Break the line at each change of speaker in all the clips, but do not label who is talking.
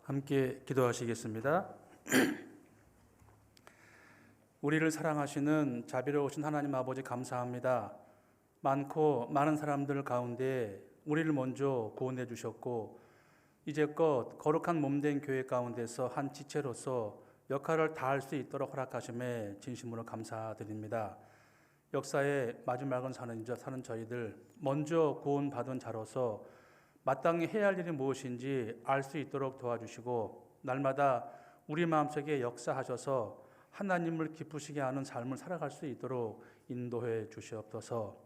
함께 기도하시겠습니다. 우리를 사랑하시는 자비로우신 하나님 아버지 감사합니다. 많고 많은 사람들 가운데 우리를 먼저 구원해 주셨고 이제껏 거룩한 몸된 교회 가운데서 한 지체로서 역할을 다할 수 있도록 허락하심에 진심으로 감사드립니다. 역사의 마지막은 사는 저희들 먼저 구원받은 자로서 마땅히 해야 할 일이 무엇인지 알 수 있도록 도와주시고 날마다 우리 마음속에 역사하셔서 하나님을 기쁘시게 하는 삶을 살아갈 수 있도록 인도해 주시옵소서.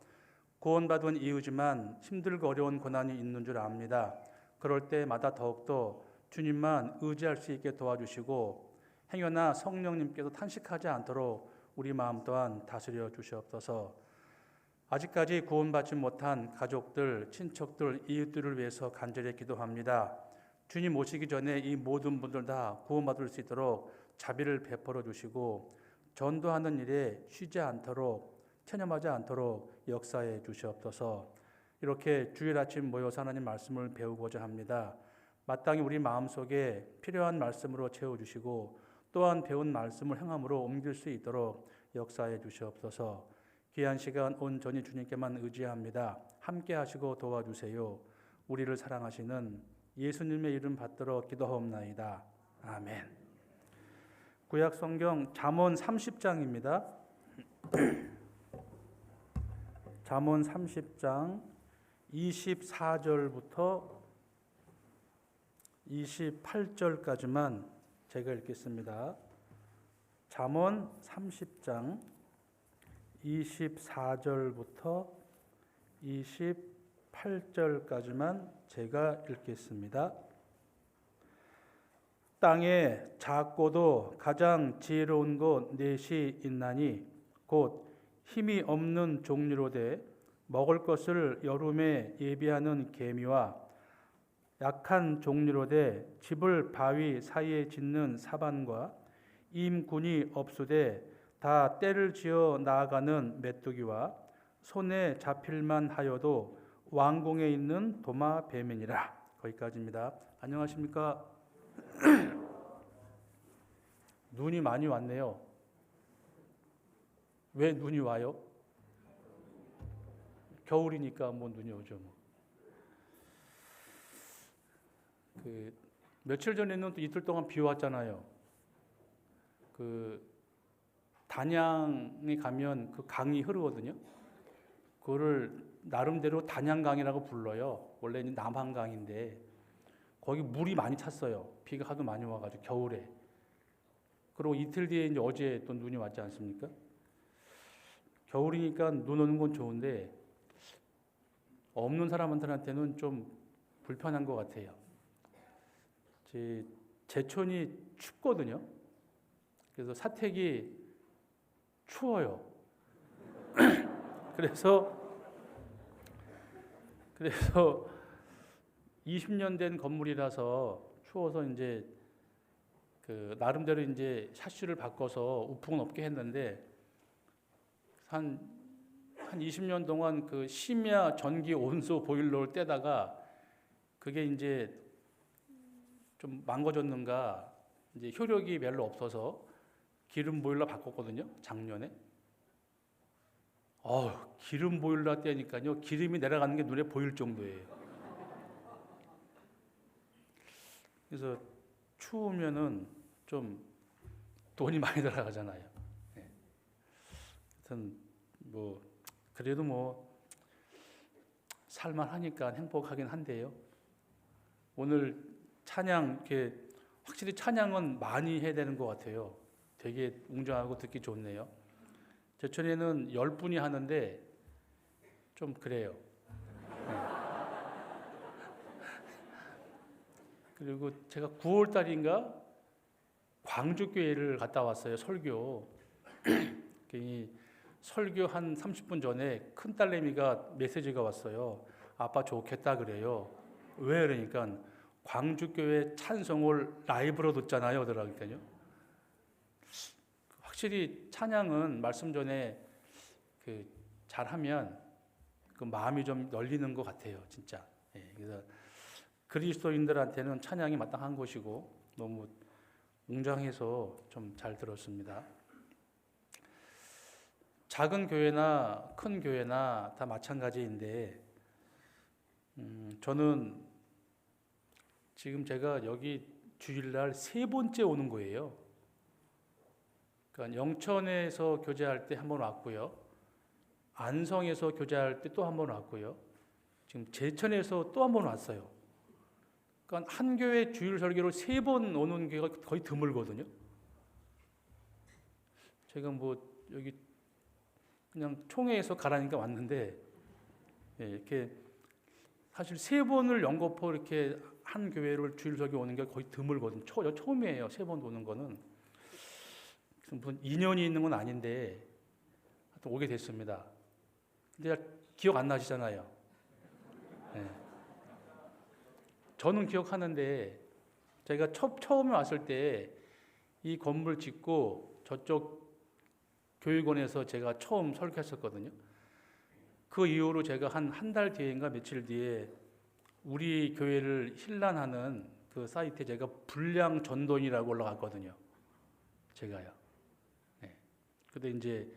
구원받은 이유지만 힘들고 어려운 고난이 있는 줄 압니다. 그럴 때마다 더욱더 주님만 의지할 수 있게 도와주시고 행여나 성령님께서 탄식하지 않도록 우리 마음 또한 다스려 주시옵소서. 아직까지 구원받지 못한 가족들, 친척들, 이웃들을 위해서 간절히 기도합니다. 주님 오시기 전에 이 모든 분들 다 구원받을 수 있도록 자비를 베풀어 주시고 전도하는 일에 쉬지 않도록 체념하지 않도록 역사해 주시옵소서. 이렇게 주일 아침 모여서 하나님 말씀을 배우고자 합니다. 마땅히 우리 마음속에 필요한 말씀으로 채워주시고 또한 배운 말씀을 행함으로 옮길 수 있도록 역사해 주시옵소서. 귀한 시간 온전히 주님께만 의지합니다. 함께 하시고 도와주세요. 우리를 사랑하시는 예수님의 이름 받들어 기도하옵나이다. 아멘. 구약 성경 잠언 30장입니다. 잠언 30장 24절부터 28절까지만 제가 읽겠습니다. 잠언 30장 24절부터 28절까지만 제가 읽겠습니다. 땅에 작고도 가장 지혜로운 곳 넷이 있나니 곧 힘이 없는 종류로되 먹을 것을 여름에 예비하는 개미와 약한 종류로되 집을 바위 사이에 짓는 사반과 임군이 없으되 다 때를 지어 나아가는 메뚜기와 손에 잡힐만 하여도 왕궁에 있는 도마 뱀이니라. 거기까지입니다. 안녕하십니까? 눈이 많이 왔네요. 왜 눈이 와요? 겨울이니까 뭐 눈이 오죠. 며칠 전에는 또 이틀 동안 비 왔잖아요. 단양에 가면 그 강이 흐르거든요. 그거를 나름대로 단양강이라고 불러요. 원래는 남한강인데 거기 물이 많이 찼어요. 비가 하도 많이 와가지고 겨울에. 그리고 이틀 뒤에 이제 어제 또 눈이 왔지 않습니까? 겨울이니까 눈 오는 건 좋은데 없는 사람한테는 좀 불편한 것 같아요. 제천이 춥거든요. 그래서 사택이 추워요. 그래서 20년 된 건물이라서 추워서 이제 나름대로 이제 샤시를 바꿔서 우풍은 없게 했는데 한 20년 동안 그 심야 전기 온수 보일러를 떼다가 그게 이제 좀 망가졌는가 이제 효력이 별로 없어서 기름 보일러 바꿨거든요. 작년에. 기름 보일러 떼니까요. 기름이 내려가는 게 눈에 보일 정도예요. 그래서 추우면은 좀 돈이 많이 들어가잖아요. 네. 하여튼 그래도 살만하니까 행복하긴 한데요. 오늘 찬양 이렇게 확실히 찬양은 많이 해야 되는 것 같아요. 되게 웅장하고 듣기 좋네요. 제천에는 10분이 하는데 좀 그래요. 네. 그리고 제가 9월 달인가 광주교회를 갔다 왔어요. 설교. 설교 한 30분 전에 큰딸내미가 메시지가 왔어요. 아빠 좋겠다 그래요. 왜 그러니까 광주교회 찬송을 라이브로 듣잖아요. 그러니까요. 확실히 찬양은 말씀 전에 잘하면 그 마음이 좀 열리는 것 같아요, 진짜. 그래서 그리스도인들한테는 찬양이 마땅한 것이고 너무 웅장해서 좀 잘 들었습니다. 작은 교회나 큰 교회나 다 마찬가지인데 저는 지금 제가 여기 주일날 3번째 오는 거예요. 그러니까 영천에서 교제할 때 한 번 왔고요. 안성에서 교제할 때 또 한 번 왔고요. 지금 제천에서 또 한 번 왔어요. 그러니까 한 교회 주일 설교로 3번 오는 교회가 거의 드물거든요. 제가 뭐 여기 그냥 총회에서 가라니까 왔는데 이렇게 사실 3번을 연거푸 이렇게 한 교회를 주일 설교 오는 게 거의 드물거든요. 처음이에요. 3번 오는 거는. 무슨 인연이 있는 건 아닌데 하여튼 오게 됐습니다. 근데 기억 안 나시잖아요. 네. 저는 기억하는데 제가 처음에 왔을 때 이 건물 짓고 저쪽 교육원에서 제가 처음 설교했었거든요. 그 이후로 제가 한 달 뒤인가 며칠 뒤에 우리 교회를 힐난하는 그 사이트에 제가 불량 전돈이라고 올라갔거든요. 제가요. 네. 근데 이제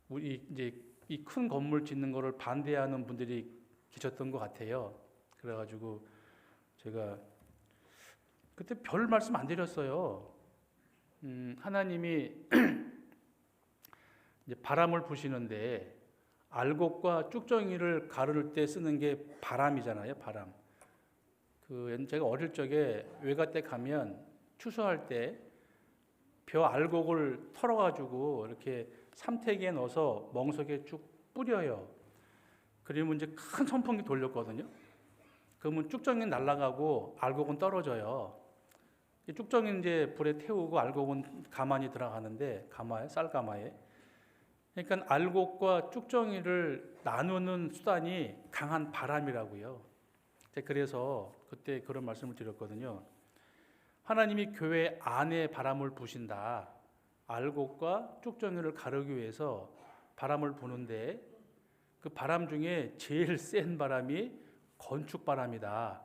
우리 이제 이 큰 건물 짓는 거를 반대하는 분들이 계셨던 것 같아요. 그래가지고 제가 그때 별 말씀 안 드렸어요. 하나님이 이제 바람을 부시는데 알곡과 쭉정이를 가를 때 쓰는 게 바람이잖아요. 바람. 제가 어릴 적에 외가댁 가면 추수할 때 벼 알곡을 털어가지고 이렇게 삼태기에 넣어서 멍석에 쭉 뿌려요. 그러면 이제 큰 선풍기 돌렸거든요. 그러면 쭉정이는 날아가고 알곡은 떨어져요. 쭉정이는 이제 불에 태우고 알곡은 가만히 들어가는데 쌀가마에. 그러니까 알곡과 쭉정이를 나누는 수단이 강한 바람이라고요. 그래서 그때 그런 말씀을 드렸거든요. 하나님이 교회 안에 바람을 부신다. 알곡과 쭉정이를 가르기 위해서 바람을 부는데 그 바람 중에 제일 센 바람이 건축바람이다.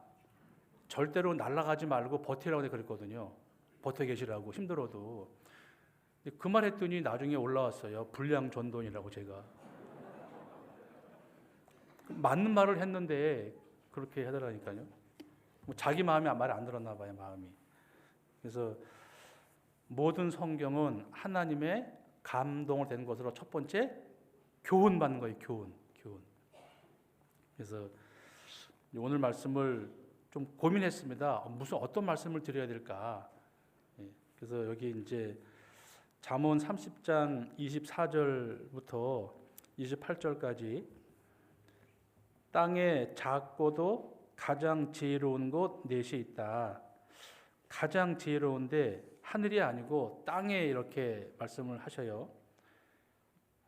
절대로 날아가지 말고 버티라고 그랬거든요. 버텨 계시라고 힘들어도. 그 말 했더니 나중에 올라왔어요. 불량 전돈이라고 제가. 맞는 말을 했는데 그렇게 하더라니까요. 뭐 자기 마음이 말 안 들었나 봐요, 마음이. 그래서 모든 성경은 하나님의 감동을 된 것으로 첫 번째 교훈 받는 거예요. 교훈. 그래서 오늘 말씀을 좀 고민했습니다. 어떤 말씀을 드려야 될까? 그래서 여기 이제 잠언 30장 24절부터 28절까지 땅에 작고도 가장 지혜로운 곳 넷이 있다. 가장 지혜로운데 하늘이 아니고 땅에 이렇게 말씀을 하셔요.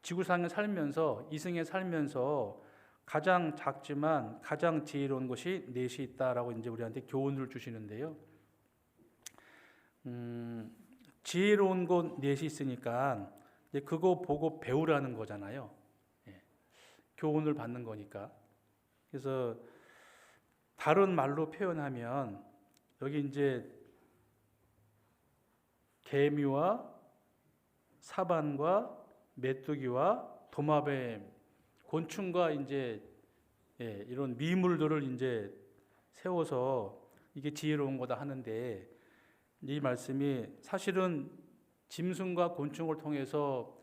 지구상에 살면서 이승에 살면서 가장 작지만 가장 지혜로운 곳이 넷이 있다라고 이제 우리한테 교훈을 주시는데요. 지혜로운 곳 넷이 있으니까 이제 그거 보고 배우라는 거잖아요. 교훈을 받는 거니까. 그래서 다른 말로 표현하면 여기 이제 개미와 사반과 메뚜기와 도마뱀, 곤충과 이제 이런 미물들을 이제 세워서 이게 지혜로운 거다 하는데 이 말씀이 사실은 짐승과 곤충을 통해서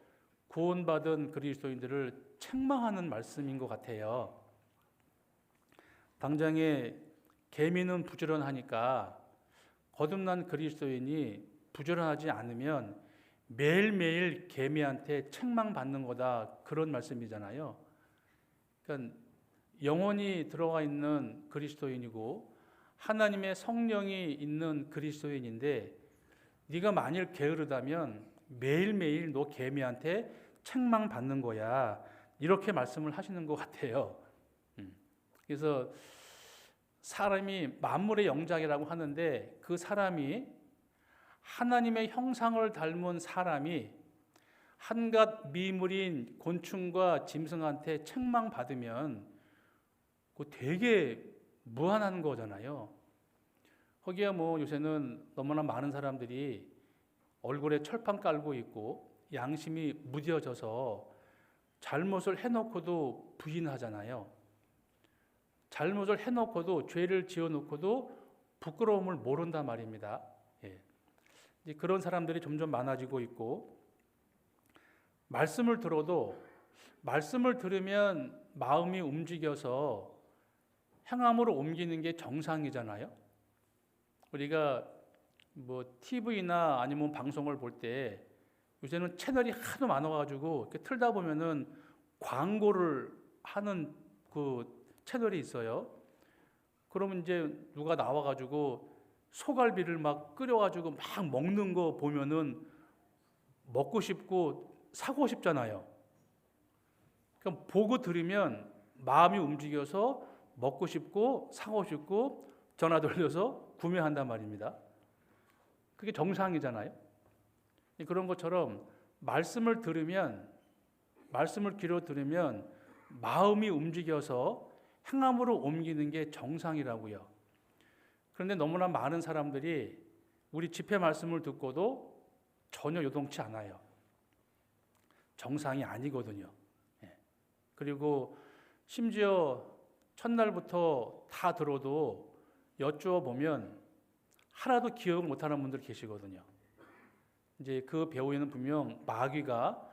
구원받은 그리스도인들을 책망하는 말씀인 것 같아요. 당장에 개미는 부지런하니까 거듭난 그리스도인이 부지런하지 않으면 매일매일 개미한테 책망받는 거다, 그런 말씀이잖아요. 그러니까 영혼이 들어가 있는 그리스도인이고 하나님의 성령이 있는 그리스도인인데 네가 만일 게으르다면 매일매일 너 개미한테 책망받는 거야, 이렇게 말씀을 하시는 것 같아요. 그래서 사람이 만물의 영장이라고 하는데 그 사람이 하나님의 형상을 닮은 사람이 한갓 미물인 곤충과 짐승한테 책망받으면 그 되게 무한한 거잖아요. 거기야 뭐 요새는 너무나 많은 사람들이 얼굴에 철판 깔고 있고 양심이 무뎌져서 잘못을 해놓고도 부인하잖아요. 잘못을 해놓고도 죄를 지어놓고도 부끄러움을 모른단 말입니다. 예. 이제 그런 사람들이 점점 많아지고 있고, 말씀을 들어도 말씀을 들으면 마음이 움직여서 행함으로 옮기는 게 정상이잖아요. 우리가 뭐 TV나 아니면 방송을 볼 때 요새는 채널이 하도 많아가지고 이렇게 틀다 보면은 광고를 하는 그 채널이 있어요. 그러면 이제 누가 나와가지고 소갈비를 막 끓여가지고 막 먹는 거 보면은 먹고 싶고 사고 싶잖아요. 그럼 보고 들으면 마음이 움직여서 먹고 싶고 사고 싶고 전화 돌려서 구매한단 말입니다. 그게 정상이잖아요. 그런 것처럼 말씀을 들으면, 말씀을 귀로 들으면 마음이 움직여서 행함으로 옮기는 게 정상이라고요. 그런데 너무나 많은 사람들이 우리 집회 말씀을 듣고도 전혀 요동치 않아요. 정상이 아니거든요. 그리고 심지어 첫날부터 다 들어도 여쭈어 보면 하나도 기억을 못하는 분들 계시거든요. 이제 그 배우에는 분명 마귀가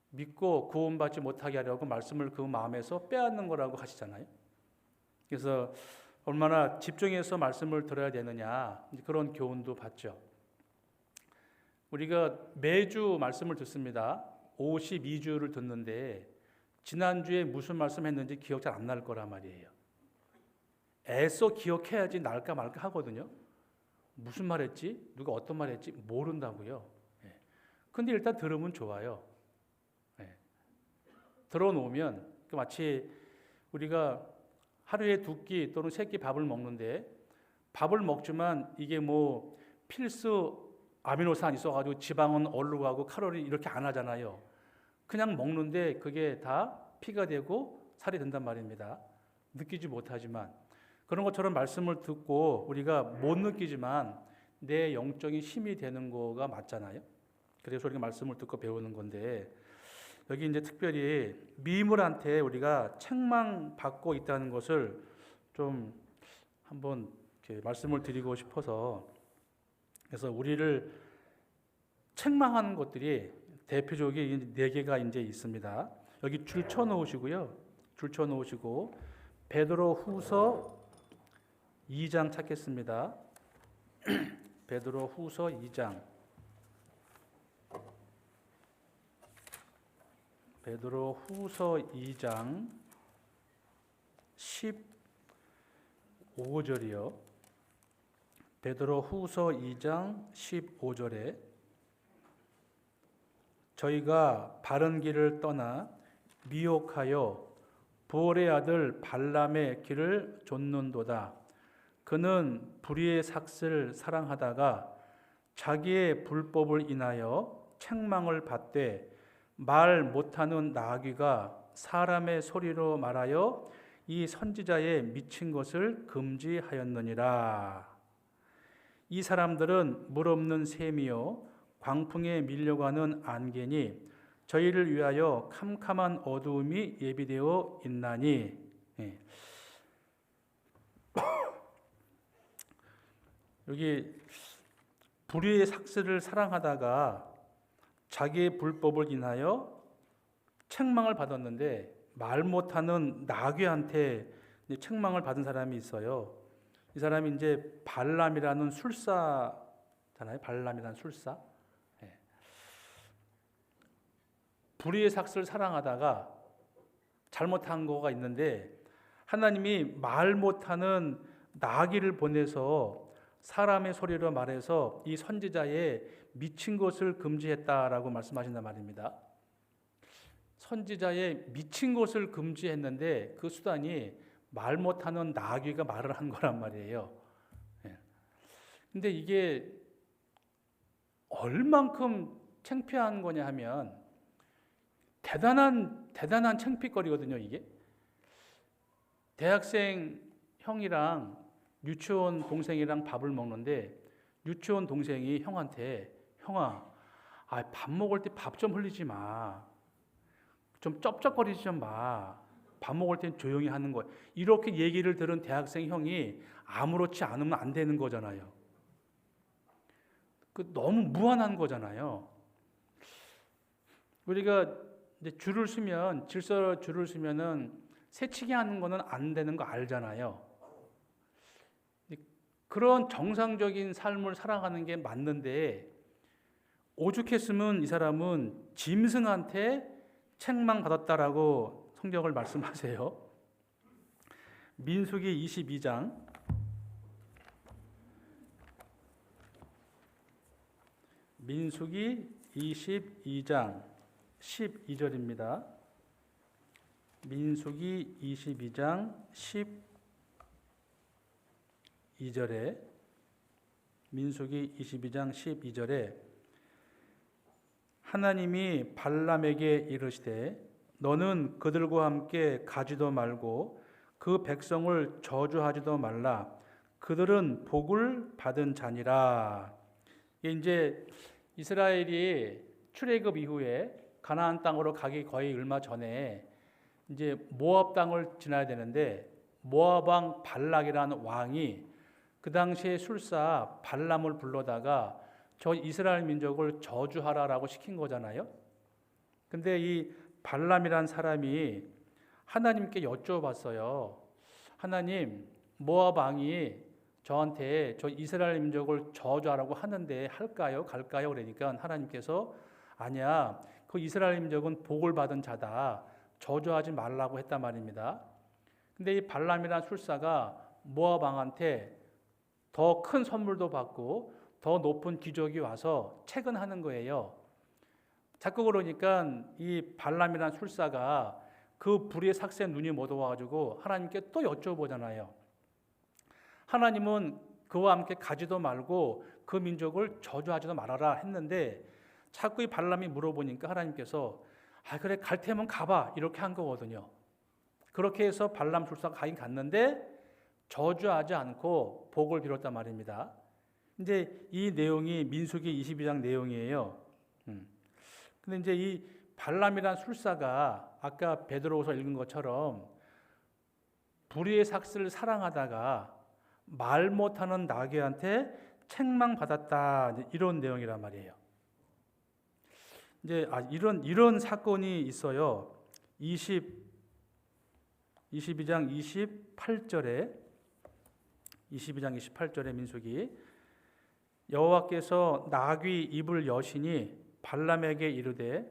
믿고 구원받지 못하게 하려고 말씀을 그 마음에서 빼앗는 거라고 하시잖아요. 그래서 얼마나 집중해서 말씀을 들어야 되느냐, 그런 교훈도 받죠. 우리가 매주 말씀을 듣습니다. 52주를 듣는데 지난주에 무슨 말씀 했는지 기억 잘 안 날 거란 말이에요. 애써 기억해야지 날까 말까 하거든요. 무슨 말 했지? 누가 어떤 말 했지? 모른다고요. 근데 일단 들으면 좋아요. 들어놓으면 마치 우리가 하루에 2끼 또는 3끼 밥을 먹는데 밥을 먹지만 이게 뭐 필수 아미노산 있어가지고 지방은 얼로 가고 칼로리 이렇게 안 하잖아요. 그냥 먹는데 그게 다 피가 되고 살이 된단 말입니다. 느끼지 못하지만 그런 것처럼 말씀을 듣고 우리가 못 느끼지만 내 영적인 힘이 되는 거가 맞잖아요. 그래서 우리가 말씀을 듣고 배우는 건데 여기 이제 특별히 미물한테 우리가 책망받고 있다는 것을 좀 한번 이렇게 말씀을 드리고 싶어서 그래서 우리를 책망하는 것들이 대표적인 4개가 이제 있습니다. 여기 줄 쳐 놓으시고요. 줄 쳐 놓으시고 베드로 후서 2장 찾겠습니다. 베드로 후서 2장. 베드로 후서 2장 15절이요. 베드로 후서 2장 15절에 저희가 바른 길을 떠나 미혹하여 보올의 아들 발람의 길을 좇는도다. 그는 불의의 삭슬 사랑하다가 자기의 불법을 인하여 책망을 받되 말 못하는 나귀가 사람의 소리로 말하여 이 선지자의 미친 것을 금지하였느니라. 이 사람들은 물 없는 샘이요 광풍에 밀려가는 안개니 저희를 위하여 캄캄한 어두움이 예비되어 있나니. 여기 불의의 삭슬을 사랑하다가 자기의 불법을 인하여 책망을 받았는데 말 못하는 나귀한테 책망을 받은 사람이 있어요. 이 사람이 이제 발람이라는 술사잖아요. 발람이라는 술사. 불의의 삭슬을 사랑하다가 잘못한 거가 있는데 하나님이 말 못하는 나귀를 보내서 사람의 소리로 말해서 이 선지자의 미친 것을 금지했다라고 말씀하신단 말입니다. 선지자의 미친 것을 금지했는데 그 수단이 말 못하는 나귀가 말을 한 거란 말이에요. 근데 이게 얼만큼 창피한 거냐 하면 대단한 창피거리거든요, 이게. 대학생 형이랑 유치원 동생이랑 밥을 먹는데 유치원 동생이 형한테 형아, 밥 먹을 때 밥 좀 흘리지 마. 좀 쩝쩝거리지 좀 마. 밥 먹을 땐 조용히 하는 거야. 이렇게 얘기를 들은 대학생 형이 아무렇지 않으면 안 되는 거잖아요. 너무 무한한 거잖아요. 우리가 이제 질서 줄을 쓰면은 새치기 하는 거는 안 되는 거 알잖아요. 그런 정상적인 삶을 살아가는 게 맞는데 오죽했으면 이 사람은 짐승한테 책망받았다라고 성경을 말씀하세요. 민수기 22장 12절입니다. 민수기 22장 12절에 민수기 22장 12절에 하나님이 발람에게 이르시되 너는 그들과 함께 가지도 말고 그 백성을 저주하지도 말라. 그들은 복을 받은 자니라. 이제 이스라엘이 출애굽 이후에 가나안 땅으로 가기 거의 얼마 전에 이제 모압 땅을 지나야 되는데 모압 왕 발락이라는 왕이 그 당시에 술사 발람을 불러다가 저 이스라엘 민족을 저주하라라고 시킨 거잖아요. 근데 이 발람이란 사람이 하나님께 여쭤봤어요. 하나님, 모압 왕이 저한테 저 이스라엘 민족을 저주하라고 하는데 할까요? 갈까요? 그러니까 하나님께서 아니야. 그 이스라엘 민족은 복을 받은 자다. 저주하지 말라고 했단 말입니다. 근데 이 발람이란 술사가 모압 왕한테 더 큰 선물도 받고 더 높은 귀족이 와서 채근하는 거예요. 자꾸 그러니까 이 발람이란 술사가 그 불의 삭새 눈이 못 와가지고 하나님께 또 여쭤보잖아요. 하나님은 그와 함께 가지도 말고 그 민족을 저주하지도 말아라 했는데 자꾸 이 발람이 물어보니까 하나님께서 그래 갈 테면 가봐 이렇게 한 거거든요. 그렇게 해서 발람 술사가 가긴 갔는데 저주하지 않고 복을 빌었단 말입니다. 이제 이 내용이 민수기 22장 내용이에요. 근데 이제 이 발람이란 술사가 아까 베드로후서 읽은 것처럼 불의의 삭스를 사랑하다가 말 못하는 나귀한테 책망받았다 이런 내용이란 말이에요. 이제 이런 사건이 있어요. 22장 28절에 민수기 여호와께서 나귀 입을 여시니 발람에게 이르되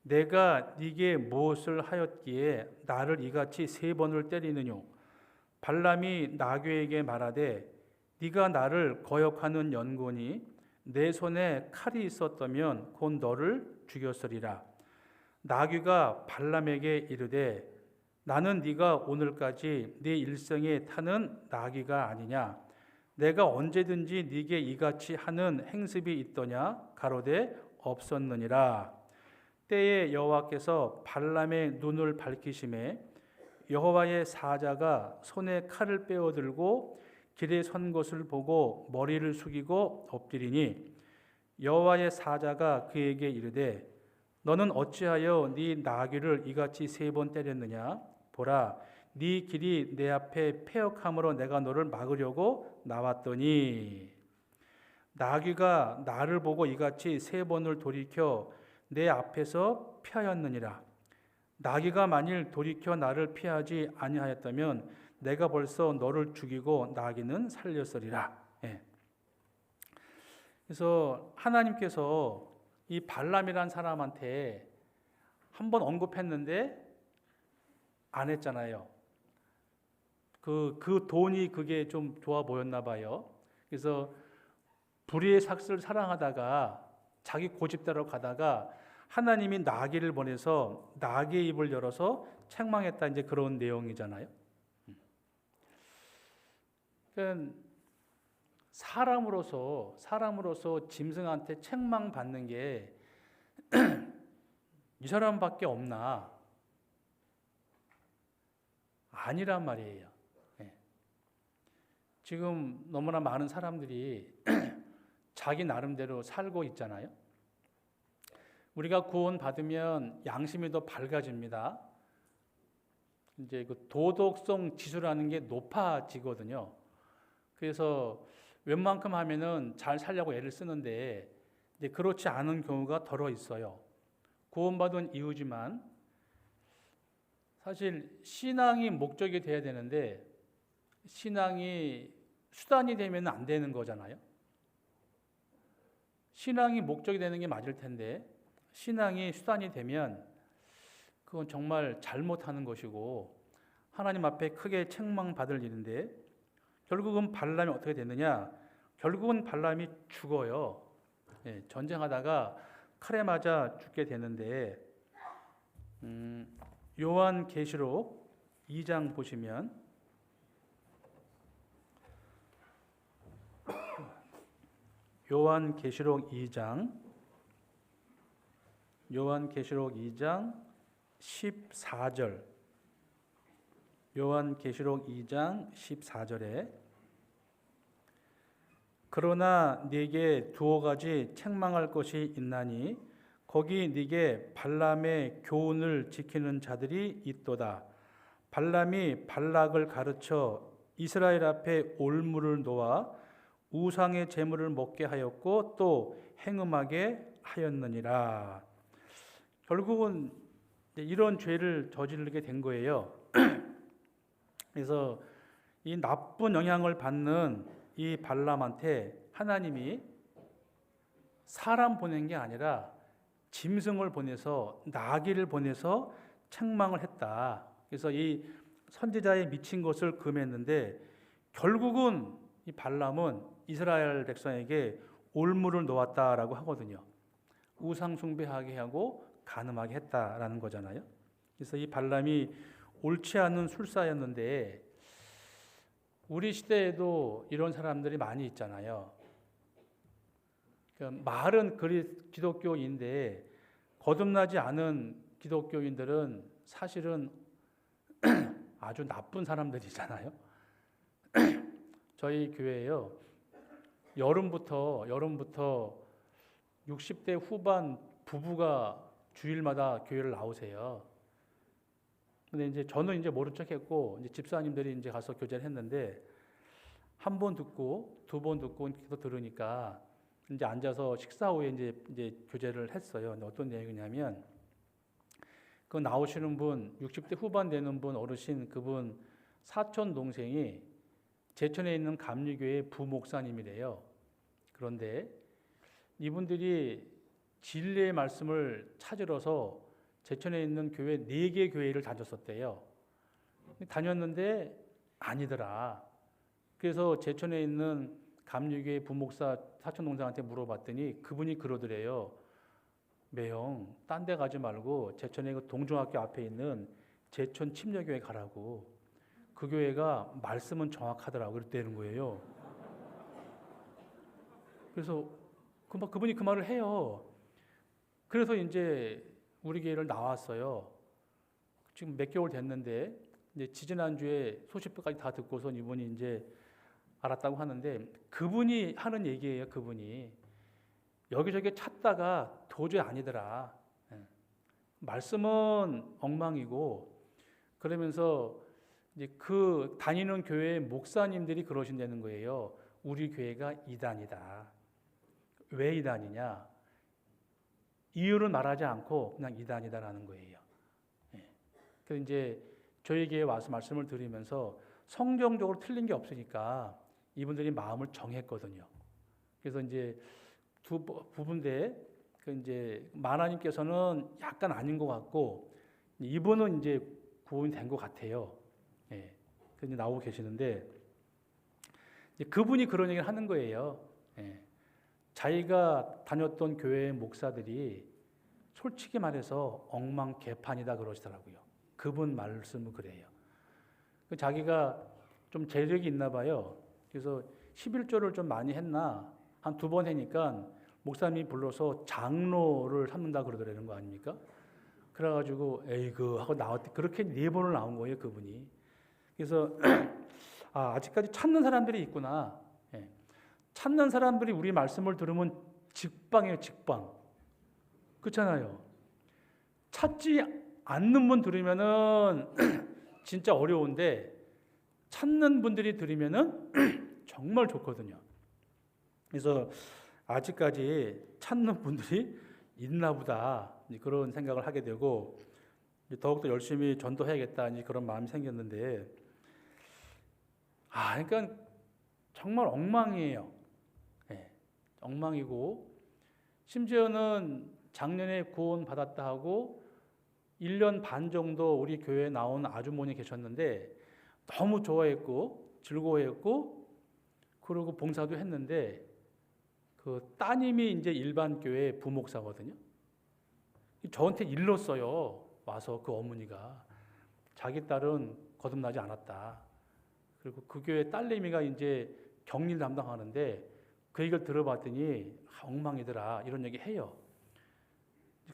내가 네게 무엇을 하였기에 나를 이같이 3번을 때리느뇨. 발람이 나귀에게 말하되 네가 나를 거역하는 연고니 내 손에 칼이 있었다면 곧 너를 죽였으리라. 나귀가 발람에게 이르되 나는 네가 오늘까지 네 일생에 타는 나귀가 아니냐. 내가 언제든지 네게 이같이 하는 행습이 있더냐. 가로되 없었느니라. 때에 여호와께서 발람의 눈을 밝히심에 여호와의 사자가 손에 칼을 빼어들고 길에 선 것을 보고 머리를 숙이고 엎드리니 여호와의 사자가 그에게 이르되 너는 어찌하여 네 나귀를 이같이 3번 때렸느냐. 보라, 네 길이 내 앞에 패역함으로 내가 너를 막으려고 나왔더니 나귀가 나를 보고 이같이 3번을 돌이켜 내 앞에서 피하였느니라. 나귀가 만일 돌이켜 나를 피하지 아니하였다면 내가 벌써 너를 죽이고 나귀는 살렸으리라. 그래서 하나님께서 이 발람이란 사람한테 한번 언급했는데 안 했잖아요. 그 돈이 그게 좀 좋아 보였나 봐요. 그래서 불의의 삭스를 사랑하다가 자기 고집대로 가다가 하나님이 나귀를 보내서 나귀의 입을 열어서 책망했다 이제 그런 내용이잖아요. 그러니까 사람으로서 짐승한테 책망받는 게 이 사람밖에 없나? 아니란 말이에요. 지금 너무나 많은 사람들이 자기 나름대로 살고 있잖아요. 우리가 구원 받으면 양심이 더 밝아집니다. 이제 그 도덕성 지수라는 게 높아지거든요. 그래서 웬만큼 하면은 잘 살려고 애를 쓰는데 이제 그렇지 않은 경우가 덜어 있어요. 구원받은 이유지만 사실 신앙이 목적이 돼야 되는데 신앙이 수단이 되면 안 되는 거잖아요. 신앙이 목적이 되는 게 맞을 텐데 신앙이 수단이 되면 그건 정말 잘못하는 것이고 하나님 앞에 크게 책망받을 일인데 결국은 발람이 어떻게 됐느냐? 결국은 발람이 죽어요. 전쟁하다가 칼에 맞아 죽게 되는데 요한계시록 2장 보시면 요한계시록 2장 14절 요한계시록 2장 14절에 그러나 네게 두어 가지 책망할 것이 있나니 거기 네게 발람의 교훈을 지키는 자들이 있도다. 발람이 발락을 가르쳐 이스라엘 앞에 올무를 놓아 우상의 제물을 먹게 하였고 또 행음하게 하였느니라. 결국은 이런 죄를 저지르게 된 거예요. 그래서 이 나쁜 영향을 받는 이 발람한테 하나님이 사람 보낸 게 아니라 짐승을 보내서 나귀를 보내서 책망을 했다. 그래서 이 선지자의 미친 것을 금했는데 결국은 이 발람은 이스라엘 백성에게 올무를 놓았다라고 하거든요. 우상 숭배하게 하고 간음하게 했다라는 거잖아요. 그래서 이 발람이 옳지 않은 술사였는데 우리 시대에도 이런 사람들이 많이 있잖아요. 그러니까 말은 기독교인데 거듭나지 않은 기독교인들은 사실은 아주 나쁜 사람들이잖아요. 저희 교회에요. 여름부터 60대 후반 부부가 주일마다 교회를 나오세요. 근데 이제 저는 이제 모른 척했고 이제 집사님들이 이제 가서 교제를 했는데 한 번 듣고 두 번 듣고 계속 들으니까 이제 앉아서 식사 후에 이제 교제를 했어요. 근데 어떤 내용이냐면 그 나오시는 분 60대 후반 되는 분 어르신 그분 사촌 동생이 제천에 있는 감리교회 부목사님이래요. 그런데 이분들이 진리의 말씀을 찾으러서 제천에 있는 교회 4개 교회를 다녔었대요. 다녔는데 아니더라. 그래서 제천에 있는 감리교회 부목사 사촌 동생한테 물어봤더니 그분이 그러더래요. 매형, 딴 데 가지 말고 제천에 그 동중학교 앞에 있는 제천 침례교회 가라고. 그 교회가 말씀은 정확하더라고 그랬다는 거예요. 그래서 그분이 그 말을 해요. 그래서 이제 우리 교회를 나왔어요. 지금 몇 개월 됐는데 이제 지지난주에 소식까지 다 듣고서 이분이 이제 알았다고 하는데 그분이 하는 얘기예요. 그분이 여기저기 찾다가 도저히 아니더라. 말씀은 엉망이고 그러면서 이제 그 다니는 교회 목사님들이 그러신다는 거예요. 우리 교회가 이단이다. 왜 이단이냐? 이유를 말하지 않고 그냥 이단이다라는 거예요. 그래서 이제 저에게 와서 말씀을 드리면서 성경적으로 틀린 게 없으니까 이분들이 마음을 정했거든요. 그래서 이제 두 부분인데 그 이제 마나님께서는 약간 아닌 것 같고 이분은 이제 구원이 된 것 같아요. 그래서 나오고 계시는데 이제 그분이 그런 얘기를 하는 거예요. 자기가 다녔던 교회 목사들이 솔직히 말해서 엉망개판이다 그러시더라고요. 그분 말씀은 그래요. 자기가 좀 재력이 있나 봐요. 그래서 11조를 좀 많이 했나 한 2번 하니까 목사님이 불러서 장로를 삼는다 그러더라는 거 아닙니까? 그래가지고 에이그 하고 나왔대. 그렇게 4번을 나온 거예요 그분이. 그래서 아직까지 찾는 사람들이 있구나. 예. 찾는 사람들이 우리 말씀을 들으면 직방이에요, 직방. 그렇잖아요. 찾지 않는 분 들으면은 진짜 어려운데 찾는 분들이 들으면은 정말 좋거든요. 그래서 아직까지 찾는 분들이 있나 보다 그런 생각을 하게 되고 더욱더 열심히 전도해야겠다 그런 마음이 생겼는데 그러니까 정말 엉망이에요. 네, 엉망이고 심지어는 작년에 구원 받았다 하고 1년 반 정도 우리 교회에 나온 아주머니 계셨는데 너무 좋아했고 즐거워했고 그리고 봉사도 했는데 그 따님이 이제 일반 교회 부목사거든요. 저한테 일렀어요. 와서 그 어머니가 자기 딸은 거듭나지 않았다. 그리고 그 교회 딸내미가 이제 격리를 담당하는데 그 얘기를 들어봤더니 엉망이더라 이런 얘기 해요.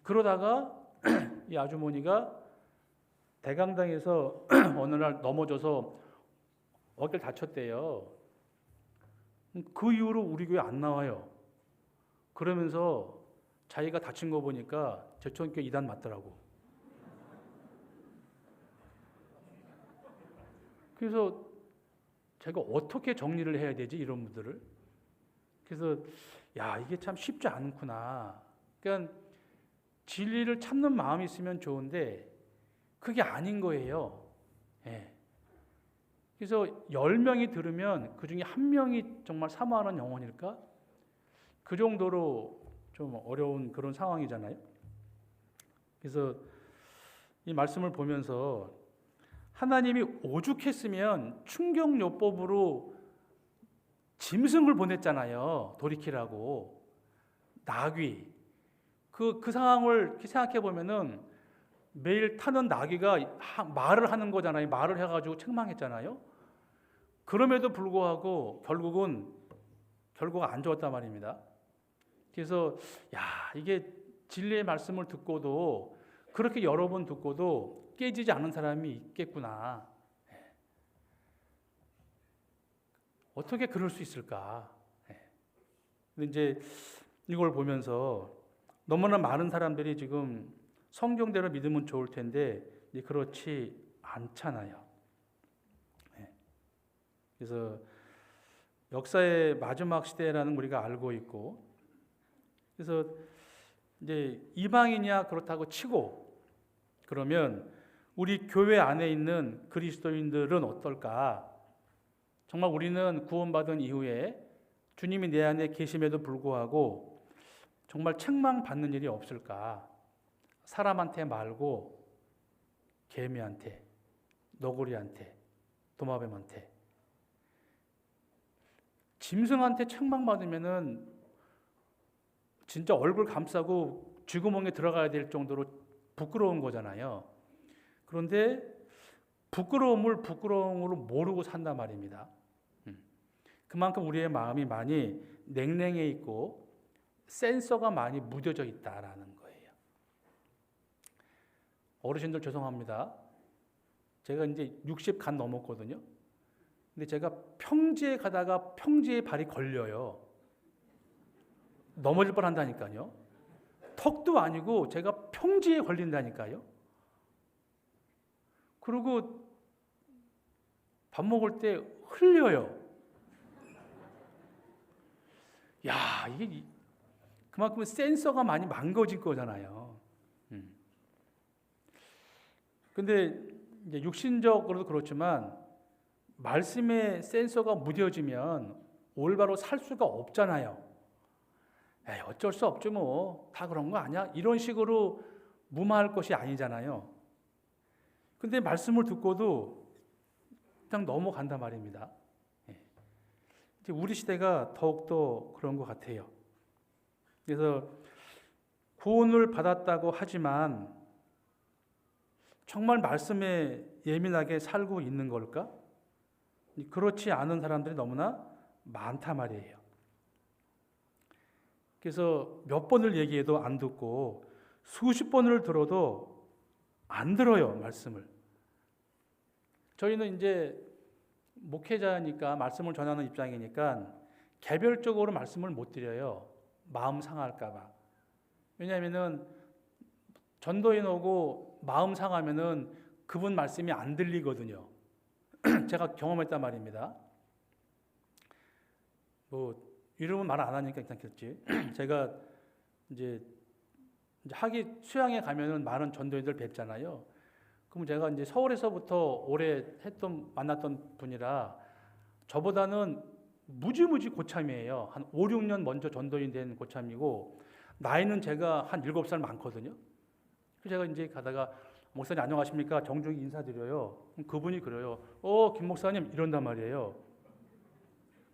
그러다가 이 아주머니가 대강당에서 어느 날 넘어져서 어깨를 다쳤대요. 그 이후로 우리 교회 안 나와요. 그러면서 자기가 다친 거 보니까 제천교회 이단 맞더라고. 그래서 제가 어떻게 정리를 해야 되지 이런 분들을. 그래서 이게 참 쉽지 않구나. 그러니까 진리를 찾는 마음이 있으면 좋은데 그게 아닌 거예요. 예. 그래서 10명이 들으면 그 중에 1명이 정말 사모하는 영혼일까? 그 정도로 좀 어려운 그런 상황이잖아요. 그래서 이 말씀을 보면서 하나님이 오죽했으면 충격요법으로 짐승을 보냈잖아요. 돌이키라고. 나귀. 그 상황을 생각해 보면은 매일 타는 나귀가 말을 하는 거잖아요. 말을 해가지고 책망했잖아요. 그럼에도 불구하고 결과가 안 좋았단 말입니다. 그래서 이게 진리의 말씀을 듣고도 그렇게 여러 번 듣고도 깨지지 않은 사람이 있겠구나. 어떻게 그럴 수 있을까? 근데 이제 이걸 보면서 너무나 많은 사람들이 지금 성경대로 믿으면 좋을 텐데 그렇지 않잖아요. 그래서 역사의 마지막 시대라는 우리가 알고 있고, 그래서 이제 이방인이야 그렇다고 치고 그러면 우리 교회 안에 있는 그리스도인들은 어떨까? 정말 우리는 구원받은 이후에 주님이 내 안에 계심에도 불구하고 정말 책망받는 일이 없을까? 사람한테 말고 개미한테, 너구리한테, 도마뱀한테, 짐승한테 책망받으면은 진짜 얼굴 감싸고 쥐구멍에 들어가야 될 정도로 부끄러운 거잖아요. 그런데 부끄러움을 부끄러움으로 모르고 산단 말입니다. 그만큼 우리의 마음이 많이 냉랭해 있고 센서가 많이 무뎌져 있다라는 거예요. 어르신들 죄송합니다. 제가 이제 60 간 넘었거든요. 근데 제가 평지에 가다가 평지에 발이 걸려요. 넘어질 뻔한다니까요. 턱도 아니고 제가 평지에 걸린다니까요. 그리고 밥 먹을 때 흘려요. 이게 그만큼 센서가 많이 망가질 거잖아요. 근데 이제 육신적으로도 그렇지만 말씀의 센서가 무뎌지면 올바로 살 수가 없잖아요. 어쩔 수 없죠 뭐. 다 그런 거 아니야? 이런 식으로 무마할 것이 아니잖아요. 근데 말씀을 듣고도 그냥 넘어간단 말입니다. 이제 우리 시대가 더욱더 그런 것 같아요. 그래서 구원을 받았다고 하지만 정말 말씀에 예민하게 살고 있는 걸까? 그렇지 않은 사람들이 너무나 많단 말이에요. 그래서 몇 번을 얘기해도 안 듣고 수십 번을 들어도 안 들어요, 말씀을. 저희는 이제 목회자니까 말씀을 전하는 입장이니까 개별적으로 말씀을 못 드려요. 마음 상할까 봐. 왜냐하면은 전도인 오고 마음 상하면은 그분 말씀이 안 들리거든요. 제가 경험했단 말입니다. 뭐 이름은 말 안 하니까 괜찮겠지. 제가 이제 수양에 가면은 많은 전도인들 뵙잖아요. 그럼 제가 이제 서울에서부터 오래 만났던 분이라 저보다는 무지무지 고참이에요. 한 5, 6년 먼저 전도인 된 고참이고 나이는 제가 한 7살 많거든요. 그래서 제가 이제 가다가 목사님 안녕하십니까? 정중히 인사드려요. 그럼 그분이 그래요. 김 목사님 이런단 말이에요.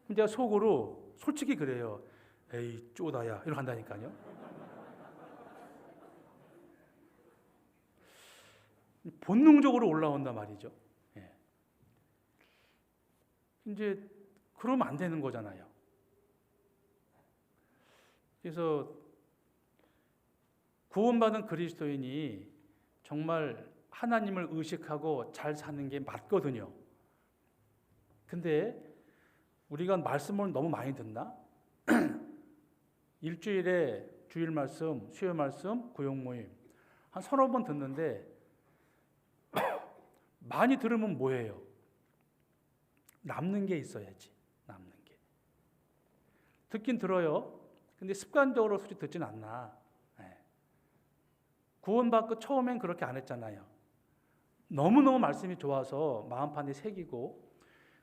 그럼 제가 속으로 솔직히 그래요. 에이 쪼다야 이러고 한다니까요. 본능적으로 올라온단 말이죠. 예. 이제 그러면 안 되는 거잖아요. 그래서 구원받은 그리스도인이 정말 하나님을 의식하고 잘 사는 게 맞거든요. 근데 우리가 말씀을 너무 많이 듣나? 일주일에 주일 말씀, 수요 말씀, 구역 모임 한 서너 번 듣는데 많이 들으면 뭐예요? 남는 게 있어야지. 남는 게. 듣긴 들어요. 근데 습관적으로 솔직히 듣진 않나. 네. 구원받고 처음엔 그렇게 안 했잖아요. 너무너무 말씀이 좋아서 마음판에 새기고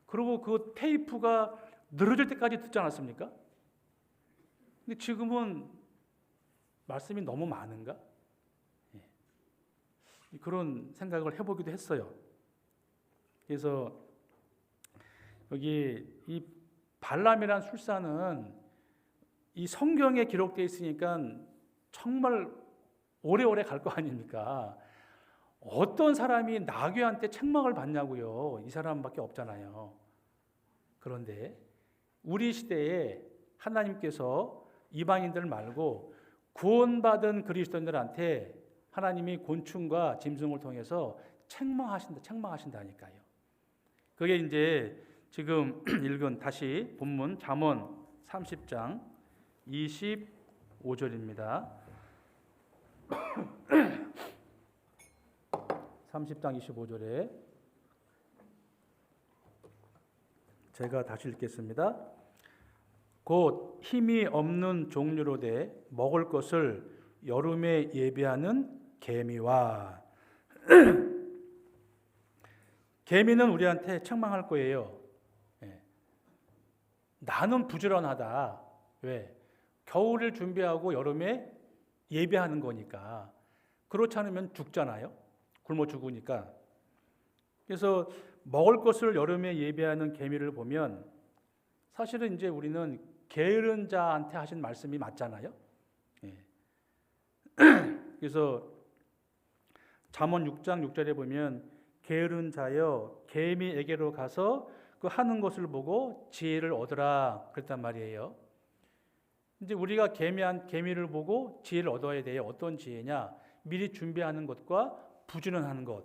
그리고 그 테이프가 늘어질 때까지 듣지 않았습니까? 근데 지금은 말씀이 너무 많은가? 예. 그런 생각을 해보기도 했어요. 그래서 여기 이 발람이란 술사는 이 성경에 기록되어 있으니까 정말 오래오래 갈 거 아닙니까? 어떤 사람이 나귀한테 책망을 받냐고요. 이 사람밖에 없잖아요. 그런데 우리 시대에 하나님께서 이방인들 말고 구원받은 그리스도인들한테 하나님이 곤충과 짐승을 통해서 책망하신다니까요. 그게 이제 지금 읽은 다시 본문 잠언 30장 25절입니다. 30장 25절에 제가 다시 읽겠습니다. 곧 힘이 없는 종류로 돼 먹을 것을 여름에 예비하는 개미와 개미는 우리한테 책망할 거예요. 나는 부지런하다. 왜? 겨울을 준비하고 여름에 예비하는 거니까. 그렇지 않으면 죽잖아요. 굶어 죽으니까. 그래서 먹을 것을 여름에 예비하는 개미를 보면 사실은 이제 우리는 게으른 자한테 하신 말씀이 맞잖아요. 그래서 잠언 6장 6절에 보면 게으른 자여 개미에게로 가서 그 하는 것을 보고 지혜를 얻으라 그랬단 말이에요. 이제 우리가 개미를 보고 지혜를 얻어야 돼요. 어떤 지혜냐? 미리 준비하는 것과 부지런하는 것.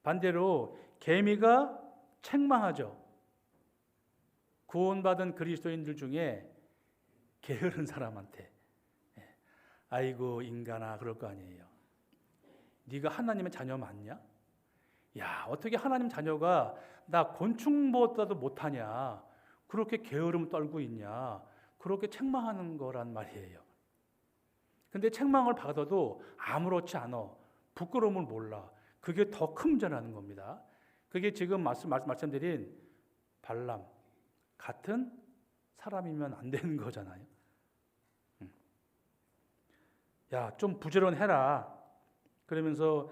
반대로 개미가 책망하죠. 구원받은 그리스도인들 중에 게으른 사람한테 아이고 인간아 그럴 거 아니에요. 네가 하나님의 자녀 맞냐? 야 어떻게 하나님 자녀가 나 곤충보다도 못하냐? 그렇게 게으름 떨고 있냐? 그렇게 책망하는 거란 말이에요. 근데 책망을 받아도 아무렇지 않아. 부끄러움을 몰라. 그게 더 큰 문제라는 겁니다. 그게 지금 말씀드린 발람 같은 사람이면 안 되는 거잖아요. 야, 좀 부지런해라. 그러면서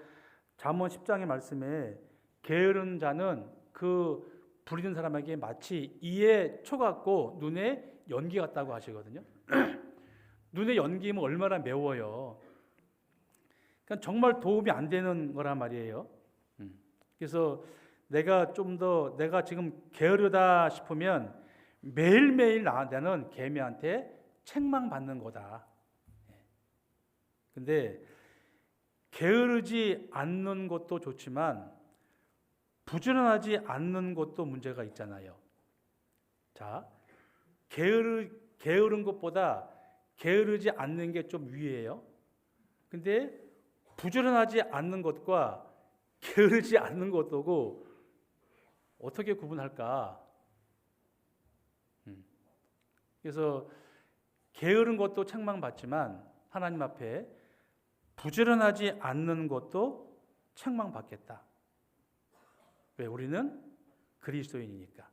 잠언 10장의 말씀에 게으른 자는 그 부리는 사람에게 마치 이에 초 같고 눈에 연기 같다고 하시거든요. 눈에 연기면 얼마나 매워요. 그러니까 정말 도움이 안 되는 거란 말이에요. 그래서 내가 지금 게으르다 싶으면 매일매일 나는 개미한테 책망받는 거다. 근데 게으르지 않는 것도 좋지만 부지런하지 않는 것도 문제가 있잖아요. 자, 게으른 것보다 게으르지 않는 게 좀 위에요. 근데 부지런하지 않는 것과 게으르지 않는 것도 어떻게 구분할까? 그래서 게으른 것도 책망받지만 하나님 앞에 부지런하지 않는 것도 책망받겠다. 왜? 우리는 그리스도인이니까.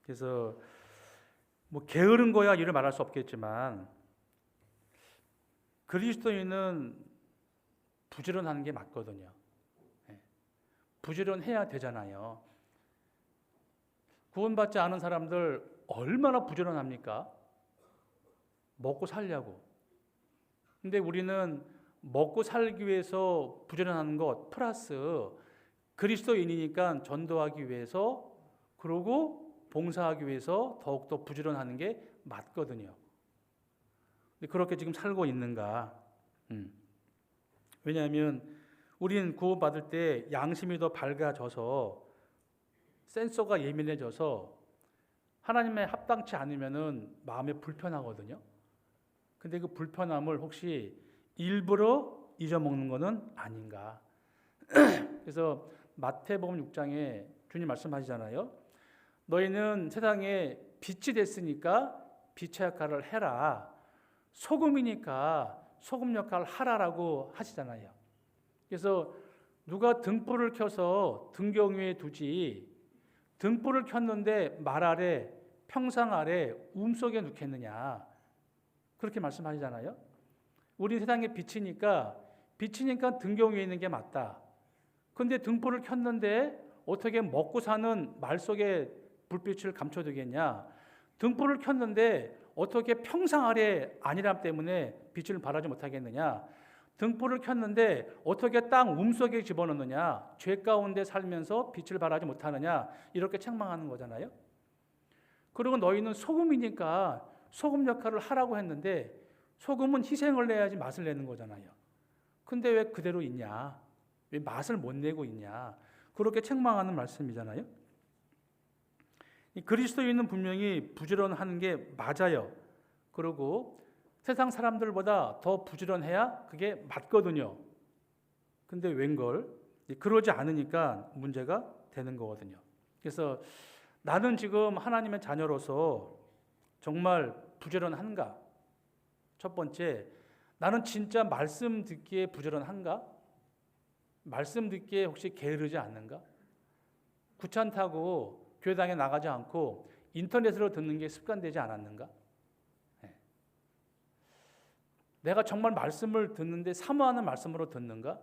그래서 뭐 게으른 거야 이를 말할 수 없겠지만 그리스도인은 부지런하는 게 맞거든요. 부지런해야 되잖아요. 구원받지 않은 사람들 얼마나 부지런합니까? 먹고 살려고. 근데 우리는 먹고 살기 위해서 부지런하는 것 플러스 그리스도인이니까 전도하기 위해서 그러고 봉사하기 위해서 더욱더 부지런하는 게 맞거든요. 근데 그렇게 지금 살고 있는가? 왜냐하면 우리는 구원받을 때 양심이 더 밝아져서 센서가 예민해져서 하나님에 합당치 않으면은 마음에 불편하거든요. 근데 그 불편함을 혹시 일부러 잊어먹는 것은 아닌가? 그래서 마태복음 6장에 주님 말씀하시잖아요. 너희는 세상에 빛이 됐으니까 빛의 역할을 해라. 소금이니까 소금 역할을 하라라고 하시잖아요. 그래서 누가 등불을 켜서 등경 위에 두지 등불을 켰는데 말 아래 평상 아래 속에 넣겠느냐 그렇게 말씀하시잖아요. 우리 세상에 빛이니까 등경 위에 있는 게 맞다. 그런데 등불을 켰는데 어떻게 먹고 사는 말 속에 불빛을 감춰두겠냐? 등불을 켰는데 어떻게 평상 아래 안일함 때문에 빛을 발하지 못하겠느냐? 등불을 켰는데 어떻게 땅 속에 집어넣느냐? 죄 가운데 살면서 빛을 발하지 못하느냐? 이렇게 책망하는 거잖아요. 그리고 너희는 소금이니까 소금 역할을 하라고 했는데 소금은 희생을 내야지 맛을 내는 거잖아요. 근데 왜 그대로 있냐? 왜 맛을 못 내고 있냐? 그렇게 책망하는 말씀이잖아요. 그리스도인은 분명히 부지런하는 게 맞아요. 그리고 세상 사람들보다 더 부지런해야 그게 맞거든요. 근데 웬걸? 그러지 않으니까 문제가 되는 거거든요. 그래서 나는 지금 하나님의 자녀로서 정말 부지런한가? 첫 번째, 나는 진짜 말씀 듣기에 부지런한가? 말씀 듣기에 혹시 게으르지 않는가? 구찬타고 교회당에 나가지 않고 인터넷으로 듣는 게 습관되지 않았는가? 내가 정말 말씀을 듣는데 사모하는 말씀으로 듣는가?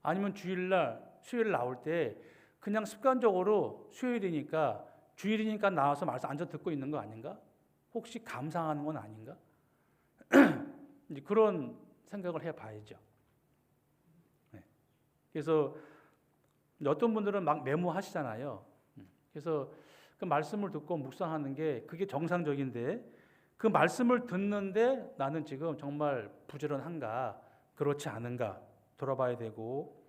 아니면 수요일 나올 때 그냥 습관적으로 주일이니까 나와서 말씀 앉아 듣고 있는 거 아닌가? 혹시 감상하는 건 아닌가? 이제 그런 생각을 해봐야죠. 그래서 어떤 분들은 막 메모하시잖아요. 그래서 그 말씀을 듣고 묵상하는 게 그게 정상적인데 그 말씀을 듣는데 나는 지금 정말 부지런한가 그렇지 않은가 돌아봐야 되고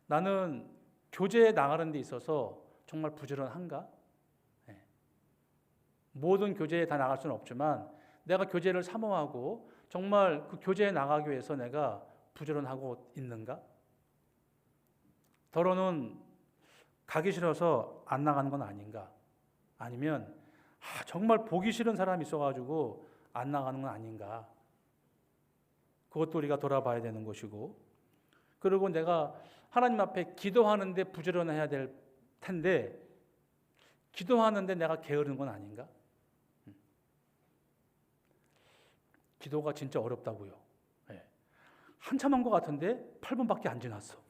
나는 교제에 나가는 데 있어서 정말 부지런한가? 모든 교제에 다 나갈 수는 없지만 내가 교제를 사모하고 정말 그 교제에 나가기 위해서 내가 부지런하고 있는가? 더러는 가기 싫어서 안 나가는 건 아닌가? 아니면 정말 보기 싫은 사람이 있어가지고 안 나가는 건 아닌가? 그것도 우리가 돌아봐야 되는 것이고 그리고 내가 하나님 앞에 기도하는데 부지런해야 될 텐데 기도하는데 내가 게으른 건 아닌가? 기도가 진짜 어렵다고요. 한참 한 것 같은데 8분밖에 안 지났어.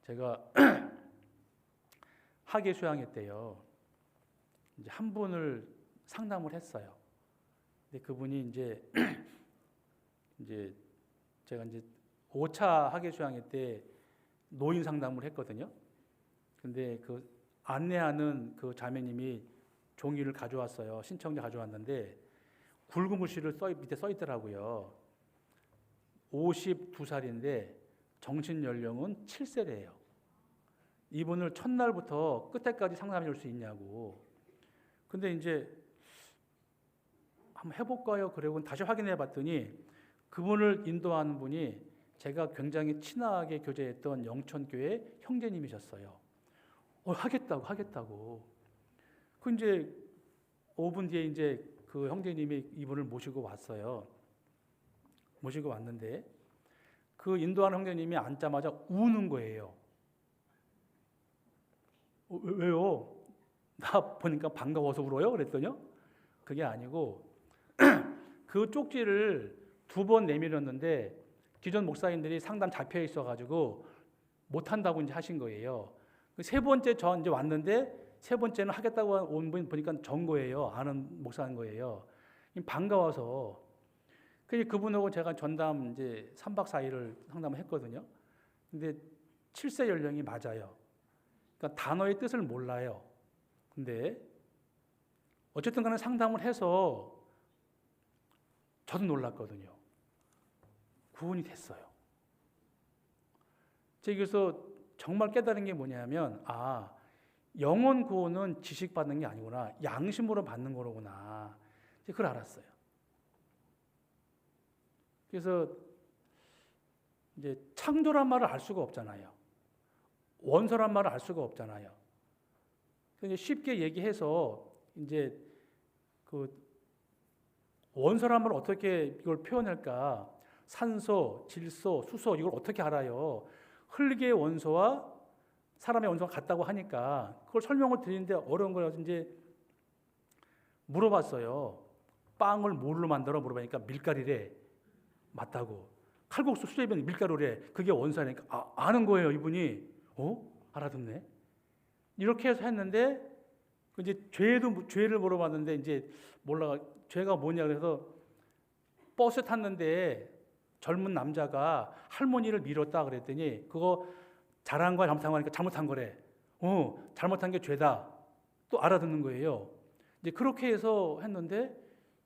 제가 학예 수양회 때요. 이제 한 분을 상담을 했어요. 근데 그분이 이제 제가 5차 학예 수양회 때 노인 상담을 했거든요. 근데 그 안내하는 그 자매님이 종이를 가져왔어요. 신청자 가져왔는데 굵은 글씨를 밑에 써 있더라고요. 52살인데 정신 연령은 7세래요. 이분을 첫날부터 끝에까지 상담해 줄 수 있냐고. 근데 이제 한번 해볼까요? 그러고 다시 확인해 봤더니 그분을 인도하는 분이 제가 굉장히 친하게 교제했던 영천교회 형제님이셨어요. 하겠다고. 그 이제 5분 뒤에 이제 그 형제님이 이분을 모시고 왔어요. 모시고 왔는데 그 인도하는 형제님이 앉자마자 우는 거예요. 왜요? 나 보니까 반가워서 울어요? 그랬더니요. 그게 아니고 그 쪽지를 2번 내밀었는데 기존 목사님들이 상담 잡혀 있어가지고 못한다고 이제 하신 거예요. 세 번째 이제 왔는데 세 번째는 하겠다고 온 분 보니까 전 거예요. 아는 목사인 거예요. 반가워서. 그분하고 제가 전담 이제 3박 4일을 상담을 했거든요. 근데 7세 연령이 맞아요. 그러니까 단어의 뜻을 몰라요. 근데 어쨌든 간에 상담을 해서 저도 놀랐거든요. 구원이 됐어요. 제가 그래서 정말 깨달은 게 뭐냐면 영혼 구원은 지식받는 게 아니구나. 양심으로 받는 거로구나. 그걸 알았어요. 그래서 이제 창조란 말을 알 수가 없잖아요. 원소란 말을 알 수가 없잖아요. 그래서 쉽게 얘기해서 이제 그 원소란 말을 어떻게 이걸 표현할까? 산소, 질소, 수소 이걸 어떻게 알아요? 흙의 원소와 사람의 원소가 같다고 하니까 그걸 설명을 드리는데 어려운 거라서 이제 물어봤어요. 빵을 뭘로 만들어? 물어보니까 밀가루래. 맞다고. 칼국수 수제비는 밀가루래. 그게 원소라니까 아는 거예요, 이분이. 알아듣네. 이렇게 해서 했는데 이제 죄를 물어봤는데 이제 몰라. 죄가 뭐냐 그래서 버스 탔는데 젊은 남자가 할머니를 밀었다 그랬더니 그거 잘한 거야 잘못한 거니까 잘못한 거래. 잘못한 게 죄다. 또 알아듣는 거예요. 이제 그렇게 해서 했는데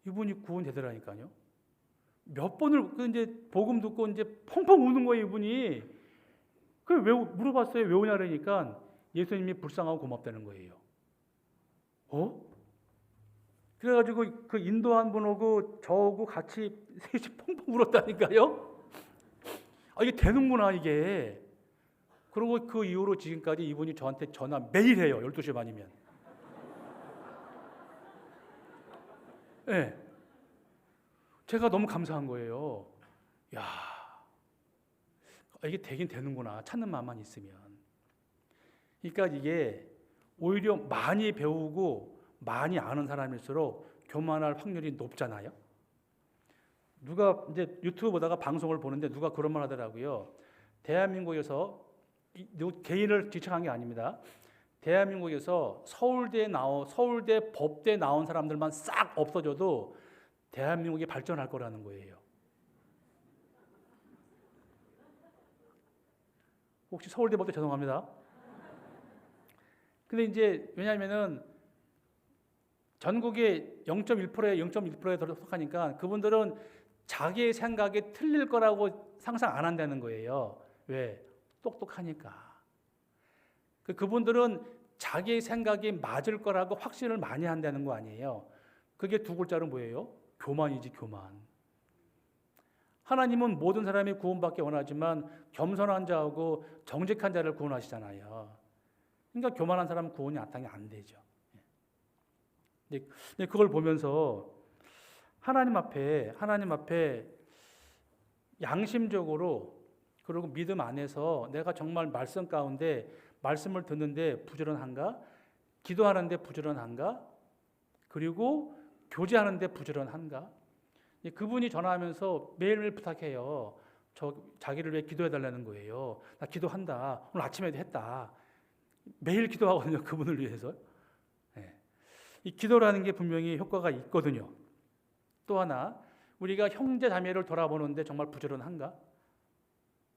이분이 구원되더라니까요. 몇 번을 이제 복음 듣고 이제 펑펑 우는 거예요, 이분이. 그 왜 물어봤어요? 왜 우냐 그러니까 예수님이 불쌍하고 고맙다는 거예요. 그래가지고 그 인도한 분하고 저하고 같이 셋이 펑펑 울었다니까요. 이게 되는구나 이게. 그리고 그 이후로 지금까지 이분이 저한테 전화 매일 해요. 12시 반이면. 네. 제가 너무 감사한 거예요. 야, 이게 되긴 되는구나. 찾는 마음만 있으면. 그러니까 이게 오히려 많이 배우고 많이 아는 사람일수록 교만할 확률이 높잖아요. 누가 이제 유튜브 보다가 방송을 보는데 누가 그런 말 하더라고요. 대한민국에서 개인을 지칭한 게 아닙니다. 대한민국에서 서울대 법대 나온 사람들만 싹 없어져도 대한민국이 발전할 거라는 거예요. 혹시 서울대 법대 죄송합니다. 근데 이제 왜냐하면은 전국의 0.1%에 0.1%에 속하니까 그분들은 자기의 생각이 틀릴 거라고 상상 안 한다는 거예요. 왜? 똑똑하니까. 그분들은 자기의 생각이 맞을 거라고 확신을 많이 한다는 거 아니에요. 그게 두 글자로 뭐예요? 교만이지, 교만. 하나님은 모든 사람이 구원받기 원하지만 겸손한 자하고 정직한 자를 구원하시잖아요. 그러니까 교만한 사람은 구원이 당연히 안 되죠. 그걸 보면서 하나님 앞에 양심적으로 그리고 믿음 안에서 내가 정말 말씀 가운데 말씀을 듣는데 부지런한가? 기도하는데 부지런한가? 그리고 교제하는데 부지런한가? 그분이 전화하면서 매일매일 부탁해요. 자기를 위해 기도해 달라는 거예요. 나 기도한다. 오늘 아침에도 했다. 매일 기도하거든요. 그분을 위해서. 네. 이 기도라는 게 분명히 효과가 있거든요. 또 하나, 우리가 형제 자매를 돌아보는데 정말 부지런한가?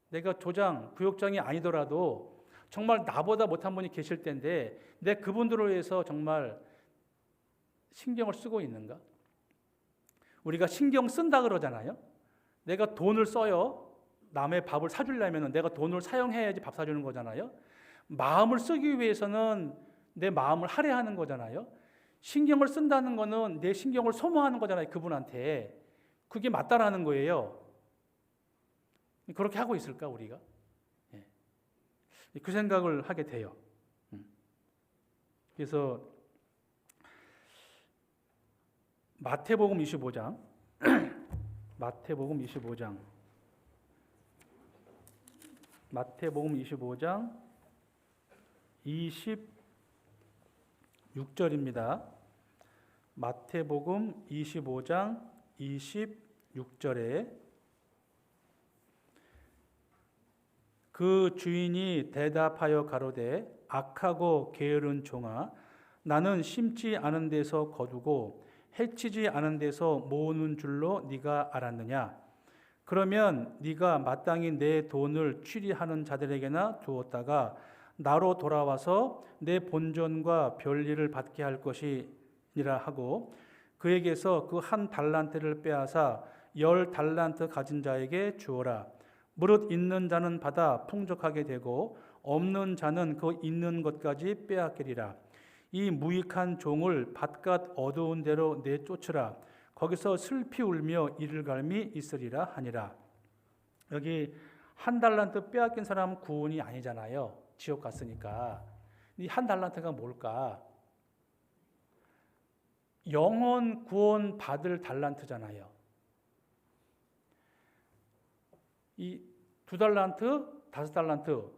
내가 부역장이 아니더라도 정말 나보다 못한 분이 계실 텐데 내 그분들을 위해서 정말 신경을 쓰고 있는가? 우리가 신경 쓴다 그러잖아요. 내가 돈을 써요. 남의 밥을 사주려면 내가 돈을 사용해야지 밥 사주는 거잖아요. 마음을 쓰기 위해서는 내 마음을 할애하는 거잖아요. 신경을 쓴다는 거는 내 신경을 소모하는 거잖아요. 그분한테. 그게 맞다라는 거예요. 그렇게 하고 있을까 우리가? 그 생각을 하게 돼요. 그래서 마태복음 25장 마태복음 25장 26절입니다. 마태복음 25장 26절에 그 주인이 대답하여 가로되 악하고 게으른 종아 나는 심지 않은 데서 거두고 해치지 않은 데서 모으는 줄로 네가 알았느냐? 그러면 네가 마땅히 내 돈을 취리하는 자들에게나 두었다가 나로 돌아와서 내 본전과 별일을 받게 할 것이니라 하고 그에게서 그 한 달란트를 빼앗아 10달란트 가진 자에게 주어라. 무릇 있는 자는 받아 풍족하게 되고 없는 자는 그 있는 것까지 빼앗기리라. 이 무익한 종을 바깥 어두운 데로 내쫓으라. 거기서 슬피 울며 이를 갈미 있으리라 하니라. 여기 한 달란트 빼앗긴 사람은 구원이 아니잖아요. 지옥 갔으니까. 이 한 달란트가 뭘까? 영혼 구원 받을 달란트잖아요. 이 2달란트, 5달란트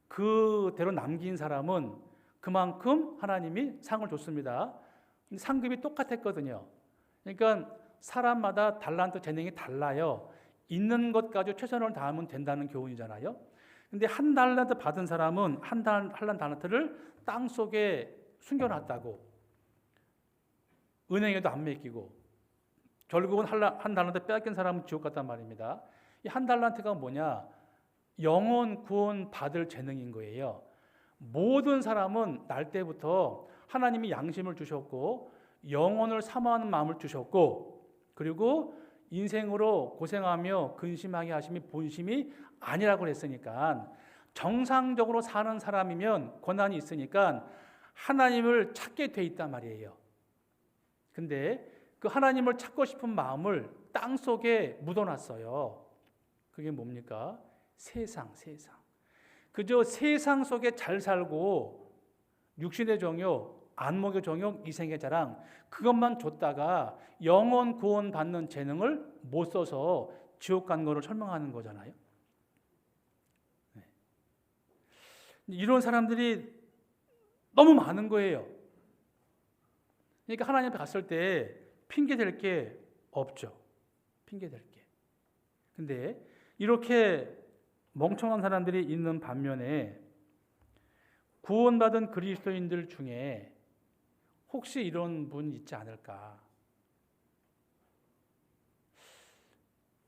그대로 남긴 사람은 그만큼 하나님이 상을 줬습니다. 상급이 똑같았거든요. 그러니까 사람마다 달란트 재능이 달라요. 있는 것 가지고 최선을 다하면 된다는 교훈이잖아요. 근데 한 달란트 받은 사람은 한 달란트를 땅 속에 숨겨놨다고. 은행에도 안 맡기고 결국은 한 달란트 빼앗긴 사람은 지옥 갔단 말입니다. 이 한 달란트가 뭐냐? 영혼 구원 받을 재능인 거예요. 모든 사람은 날 때부터 하나님이 양심을 주셨고 영혼을 사모하는 마음을 주셨고 그리고 인생으로 고생하며 근심하게 하심이 본심이 아니라고 그랬으니까 정상적으로 사는 사람이면 고난이 있으니까 하나님을 찾게 돼 있단 말이에요. 근데 그 하나님을 찾고 싶은 마음을 땅 속에 묻어놨어요. 그게 뭡니까? 세상. 그저 세상 속에 잘 살고 육신의 정욕, 안목의 정욕, 이생의 자랑 그것만 줬다가 영혼 구원 받는 재능을 못 써서 지옥 간 거를 설명하는 거잖아요. 이런 사람들이 너무 많은 거예요. 그러니까 하나님 앞에 갔을 때 핑계 댈 게 없죠. 핑계 댈 게. 근데 이렇게 멍청한 사람들이 있는 반면에 구원받은 그리스도인들 중에 혹시 이런 분 있지 않을까?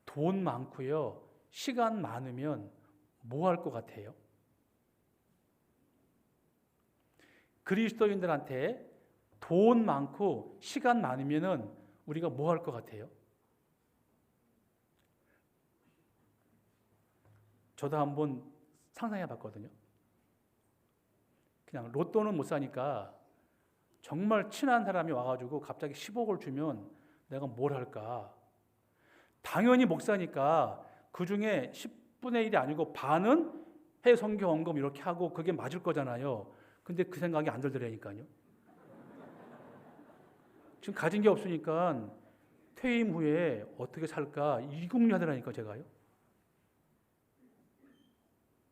돈 많고요. 시간 많으면 뭐 할 것 같아요? 그리스도인들한테 돈 많고 시간 많으면은 우리가 뭐 할 것 같아요? 저도 한번 상상해 봤거든요. 그냥 로또는 못 사니까 정말 친한 사람이 와가지고 갑자기 10억을 주면 내가 뭘 할까? 당연히 목사니까 그 중에 10분의 1이 아니고 반은 해 선교 헌금 이렇게 하고 그게 맞을 거잖아요. 근데 그 생각이 안 들더라니까요. 지금 가진 게 없으니까 퇴임 후에 어떻게 살까 이궁리하더라니까 제가요.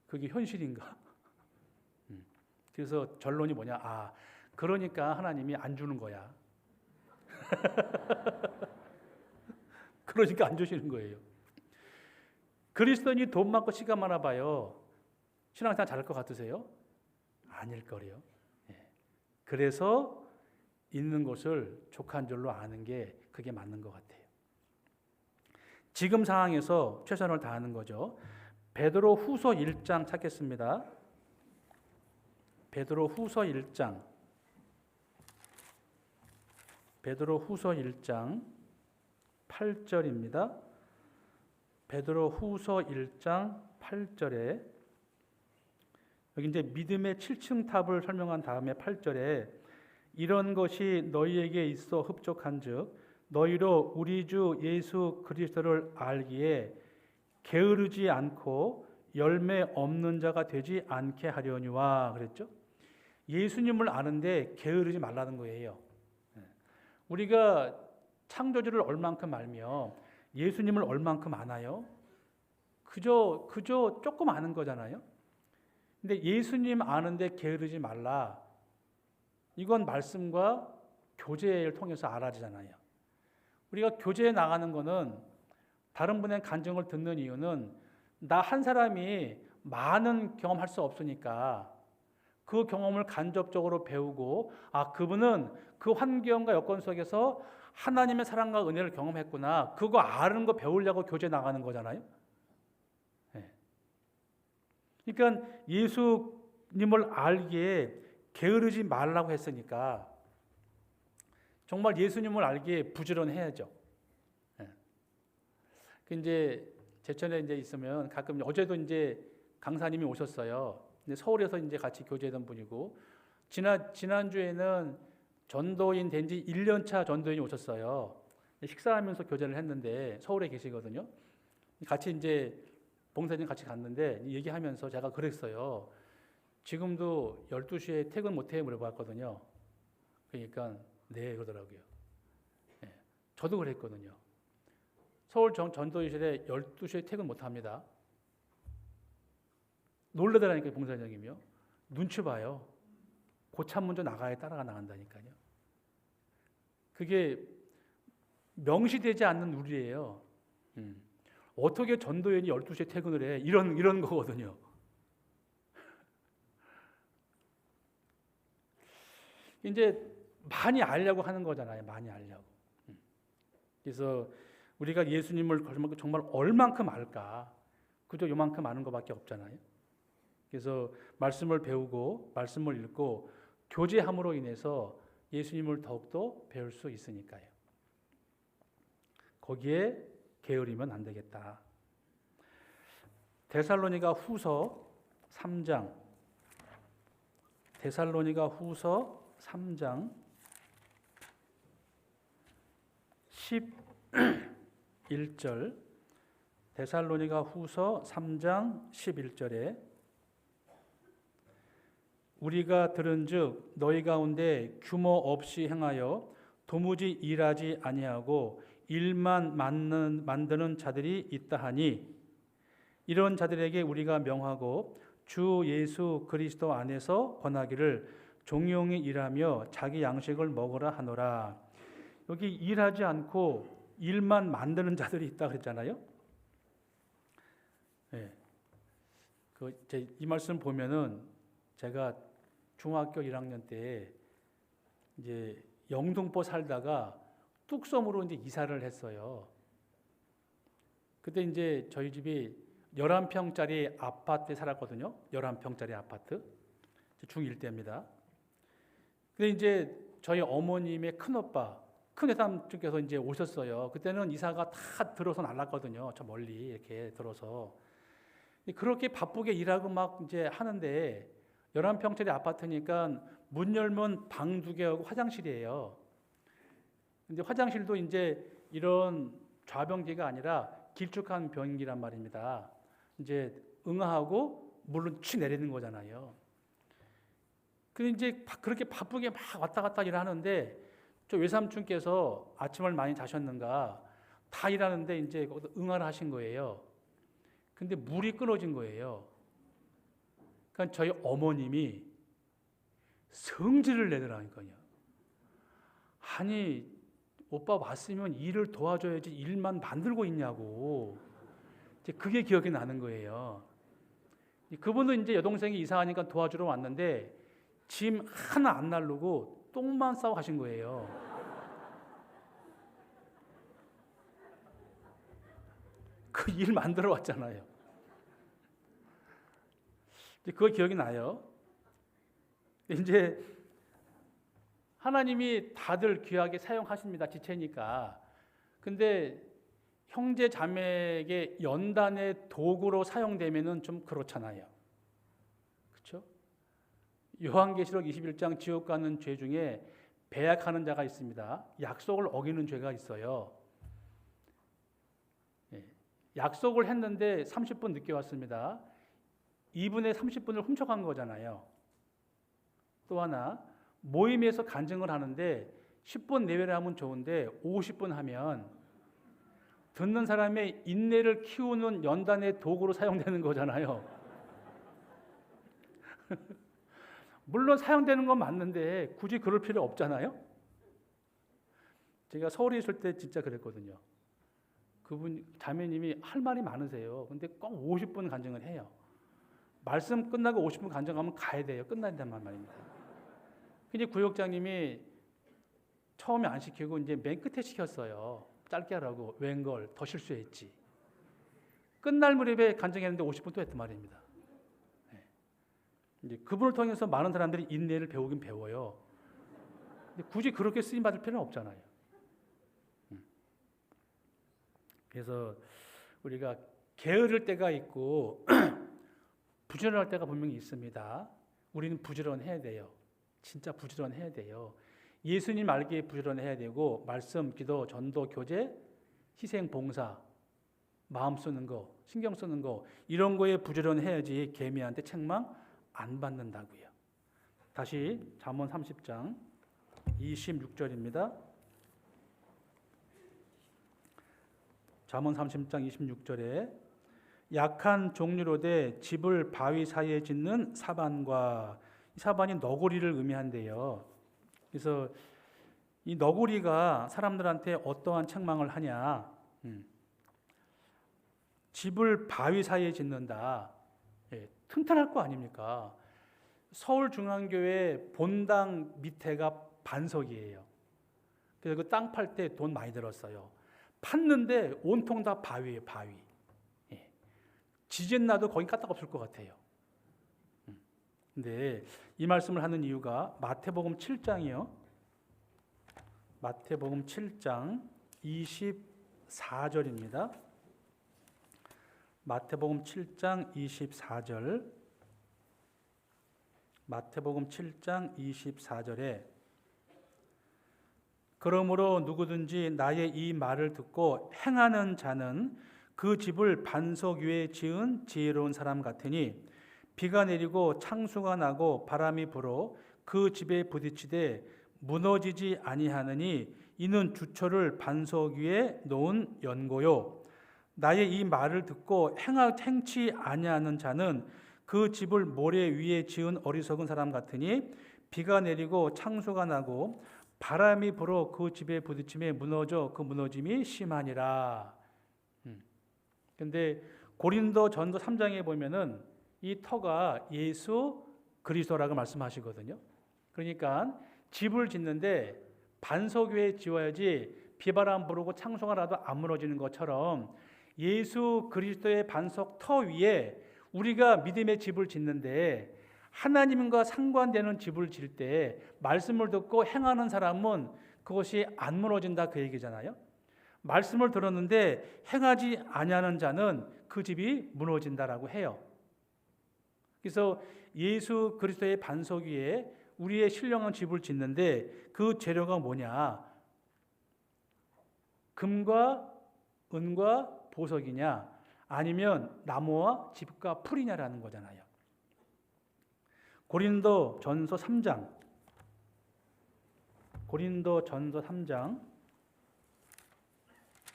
그게 현실인가? 그래서 결론이 뭐냐? 그러니까 하나님이 안 주는 거야. 그러니까 안 주시는 거예요. 그리스도인이 돈 많고 시간 많아 봐요. 신앙생활 잘할 것 같으세요? 아닐 거래요. 그래서 있는 것을 족한 줄로 아는 게 그게 맞는 것 같아요. 지금 상황에서 최선을 다하는 거죠. 베드로 후서 1장 찾겠습니다. 베드로 후서 1장. 베드로 후서 1장 8절입니다. 베드로 후서 1장 8절에 여기 이제 믿음의 7층 탑을 설명한 다음에 8절에 이런 것이 너희에게 있어 흡족한즉 너희로 우리 주 예수 그리스도를 알기에 게으르지 않고 열매 없는 자가 되지 않게 하려니와 그랬죠. 예수님을 아는데 게으르지 말라는 거예요. 우리가 창조주를 얼만큼 알며 예수님을 얼만큼 아나요? 그저 조금 아는 거잖아요. 근데 예수님 아는데 게으르지 말라. 이건 말씀과 교제를 통해서 알아지잖아요. 우리가 교제에 나가는 거는 다른 분의 간증을 듣는 이유는 나 한 사람이 많은 경험할 수 없으니까 그 경험을 간접적으로 배우고 그분은 그 환경과 여건 속에서 하나님의 사랑과 은혜를 경험했구나. 그거 아는 거 배우려고 교제 나가는 거잖아요. 네. 그러니까 예수님을 알기에 게으르지 말라고 했으니까 정말 예수님을 알기에 부지런해야죠. 네. 이제 제천에 이제 있으면 가끔 어제도 이제 강사님이 오셨어요. 근데 서울에서 이제 같이 교제하던 분이고 지난주에는 전도인 된 지 1년차 전도인이 오셨어요. 식사하면서 교제를 했는데 서울에 계시거든요. 같이 이제 봉사진 같이 갔는데 얘기하면서 제가 그랬어요. 지금도 12시에 퇴근 못해 물어봤거든요. 그러니까 네 그러더라고요. 네, 저도 그랬거든요. 서울 전도인실에 12시에 퇴근 못합니다. 놀라더라니까요. 봉사장님이요. 눈치 봐요. 고참 먼저 나가야 따라가 나간다니까요. 그게 명시되지 않는 룰이에요. 어떻게 전도연이 12시에 퇴근을 해? 이런 거거든요. 이제 많이 알려고 하는 거잖아요. 많이 알려고. 그래서 우리가 예수님을 정말 얼만큼 알까? 그저 요만큼 아는 것밖에 없잖아요. 그래서 말씀을 배우고 말씀을 읽고 교제함으로 인해서 예수님을 더욱더 배울 수 있으니까요. 거기에 게으르면 안 되겠다. 데살로니가 후서 3장 11절 데살로니가 후서 3장 11절에 우리가 들은즉 너희 가운데 규모 없이 행하여 도무지 일하지 아니하고 일만 만드는 자들이 있다하니 이런 자들에게 우리가 명하고 주 예수 그리스도 안에서 권하기를 종용히 일하며 자기 양식을 먹으라 하노라. 여기 일하지 않고 일만 만드는 자들이 있다 그랬잖아요. 네. 이 말씀 보면은 제가 중학교 1학년 때 이제 영등포 살다가 뚝섬으로 이제 이사를 했어요. 그때 이제 저희 집이 11평짜리 아파트에 살았거든요. 11평짜리 아파트. 중1 때입니다. 근데 이제 저희 어머님의 큰오빠, 큰외삼촌께서 이제 오셨어요. 그때는 이사가 다 들어서 날랐거든요. 저 멀리 이렇게 들어서. 그렇게 바쁘게 일하고 막 이제 하는데 11평짜리 아파트니까 문 열면 방 2개하고 화장실이에요. 근데 화장실도 이제 이런 좌변기가 아니라 길쭉한 변기란 말입니다. 이제 응하고 물론 치 내리는 거잖아요. 근데 이제 그렇게 바쁘게 막 왔다 갔다 일하는데 저 외삼촌께서 아침을 많이 자셨는가 다 일하는데 이제 응하를 하신 거예요. 근데 물이 끊어진 거예요. 그러니까 저희 어머님이 성질을 내더라니까요. 아니 오빠 왔으면 일을 도와줘야지 일만 만들고 있냐고. 이제 그게 기억이 나는 거예요. 그분은 이제 여동생이 이사하니까 도와주러 왔는데 짐 하나 안 나르고 똥만 싸고 가신 거예요. 그 일 만들어 왔잖아요. 그거 기억이 나요. 이제 하나님이 다들 귀하게 사용하십니다. 지체니까. 근데 형제 자매에게 연단의 도구로 사용되면은 좀 그렇잖아요. 그렇죠? 요한계시록 21장 지옥 가는 죄 중에 배약하는 자가 있습니다. 약속을 어기는 죄가 있어요. 약속을 했는데 30분 늦게 왔습니다. 2분의 30분을 훔쳐간 거잖아요. 또 하나, 모임에서 간증을 하는데 10분 내외로 하면 좋은데 50분 하면 듣는 사람의 인내를 키우는 연단의 도구로 사용되는 거잖아요. 물론 사용되는 건 맞는데 굳이 그럴 필요 없잖아요. 제가 서울에 있을 때 진짜 그랬거든요. 그분 자매님이 할 말이 많으세요. 근데 꼭 50분 간증을 해요. 말씀 끝나고 50분 간증하면 가야 돼요. 끝나야 된단 말입니다. 근데 구역장님이 처음에 안 시키고 이제 맨 끝에 시켰어요. 짧게 하라고. 웬걸 더 실수했지. 끝날 무렵에 간증했는데 50분 또 했단 말입니다. 이제 그분을 통해서 많은 사람들이 인내를 배우긴 배워요. 근데 굳이 그렇게 쓰임 받을 필요는 없잖아요. 그래서 우리가 게으를 때가 있고 부지런할 때가 분명히 있습니다. 우리는 부지런해야 돼요. 진짜 부지런해야 돼요. 예수님 알기에 부지런해야 되고 말씀, 기도, 전도, 교제, 희생, 봉사, 마음 쓰는 거, 신경 쓰는 거 이런 거에 부지런해야지 개미한테 책망 안 받는다고요. 다시 잠언 30장 26절입니다. 잠언 30장 26절에 약한 종류로되 집을 바위 사이에 짓는 사반과 이 사반이 너구리를 의미한대요. 그래서 이 너구리가 사람들한테 어떠한 책망을 하냐? 집을 바위 사이에 짓는다. 튼튼할 거 아닙니까? 서울중앙교회 본당 밑에가 반석이에요. 그래서 그 땅 팔 때 돈 많이 들었어요. 팠는데 온통 다 바위예요, 바위. 지진 나도 거기 까딱 없을 것 같아요. 근데 이 말씀을 하는 이유가 마태복음 7장이요. 마태복음 7장 24절입니다. 마태복음 7장 24절. 마태복음 7장 24절에 그러므로 누구든지 나의 이 말을 듣고 행하는 자는 그 집을 반석 위에 지은 지혜로운 사람 같으니 비가 내리고 창수가 나고 바람이 불어 그 집에 부딪히되 무너지지 아니하느니 이는 주초를 반석 위에 놓은 연고요. 나의 이 말을 듣고 행치 아니하는 자는 그 집을 모래 위에 지은 어리석은 사람 같으니 비가 내리고 창수가 나고 바람이 불어 그 집에 부딪힘에 무너져 그 무너짐이 심하니라. 근데 고린도 전서 3장에 보면은 이 터가 예수 그리스도라고 말씀하시거든요. 그러니까 집을 짓는데 반석 위에 지어야지 비바람 부르고 창수가 나도 안 무너지는 것처럼 예수 그리스도의 반석 터 위에 우리가 믿음의 집을 짓는데 하나님과 상관되는 집을 질 때 말씀을 듣고 행하는 사람은 그것이 안 무너진다 그 얘기잖아요. 말씀을 들었는데 행하지 아니하는 자는 그 집이 무너진다라고 해요. 그래서 예수 그리스도의 반석 위에 우리의 신령한 집을 짓는데 그 재료가 뭐냐? 금과 은과 보석이냐? 아니면 나무와 집과 풀이냐라는 거잖아요. 고린도 전서 3장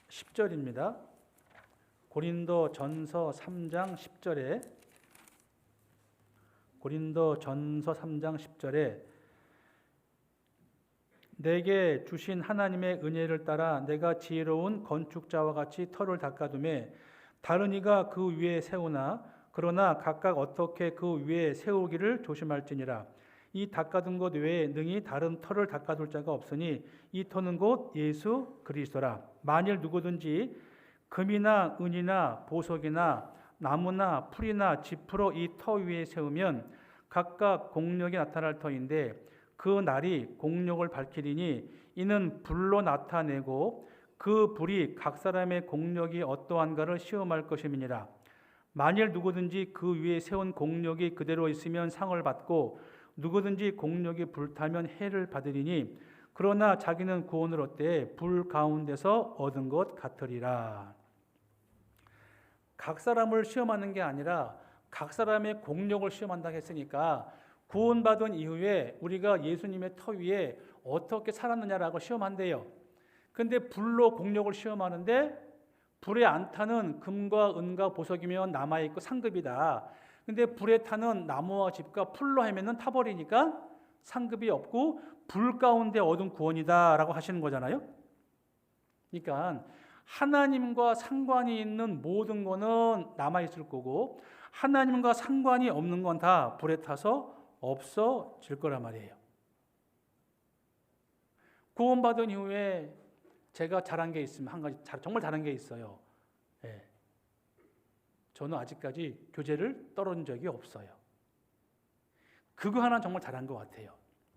10절입니다. 고린도 전서 3장 10절에 내게 주신 하나님의 은혜를 따라 내가 지혜로운 건축자와 같이 터를 닦아두매 다른 이가 그 위에 세우나 그러나 각각 어떻게 그 위에 세우기를 조심할지니라. 이 닦아둔 것 외에 능히 다른 터를 닦아둘 자가 없으니 이 터는 곧 예수 그리스도라. 만일 누구든지 금이나 은이나 보석이나 나무나 풀이나 짚으로 이 터 위에 세우면 각각 공력이 나타날 터인데 그 날이 공력을 밝히리니 이는 불로 나타내고 그 불이 각 사람의 공력이 어떠한가를 시험할 것임이니라. 만일 누구든지 그 위에 세운 공력이 그대로 있으면 상을 받고 누구든지 공력이 불타면 해를 받으리니 그러나 자기는 구원을 얻되 불 가운데서 얻은 것 같으리라. 각 사람을 시험하는 게 아니라 각 사람의 공력을 시험한다고 했으니까 구원받은 이후에 우리가 예수님의 터 위에 어떻게 살았느냐라고 시험한대요. 근데 불로 공력을 시험하는데 불에 안 타는 금과 은과 보석이면 남아있고 상급이다. 근데 불에 타는 나무와 집과 풀로 하면은 타버리니까 상급이 없고 불 가운데 얻은 구원이다 라고 하시는 거잖아요. 그러니까 하나님과 상관이 있는 모든 거는 남아있을 거고 하나님과 상관이 없는 건 다 불에 타서 없어질 거란 말이에요. 구원받은 이후에 제가 잘한 게 있으면 한 가지 정말 잘한 게 있어요. 예. 저는 아직까지 교제를 떨어진 적이 없어요. 그거 하나는 정말 잘한 것 같아요.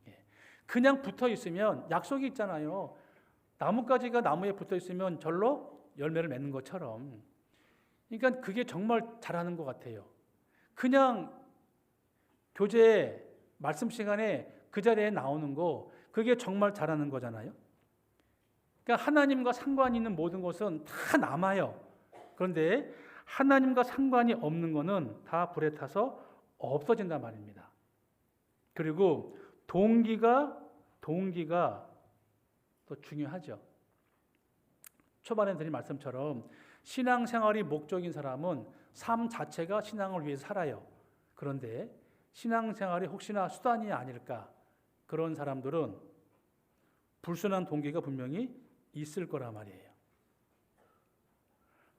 예. 그냥 붙어 있으면 약속이 있잖아요. 나뭇가지가 나무에 붙어 있으면 절로 열매를 맺는 것처럼. 그러니까 그게 정말 잘하는 것 같아요. 그냥 교제 말씀 시간에 그 자리에 나오는 거 그게 정말 잘하는 거잖아요. 그러니까 하나님과 상관이 있는 모든 것은 다 남아요. 그런데 하나님과 상관이 없는 것은 다 불에 타서 없어진단 말입니다. 그리고 동기가 또 중요하죠. 초반에 드린 말씀처럼 신앙생활이 목적인 사람은 삶 자체가 신앙을 위해서 살아요. 그런데 신앙생활이 혹시나 수단이 아닐까? 그런 사람들은 불순한 동기가 분명히 있을 거란 말이에요.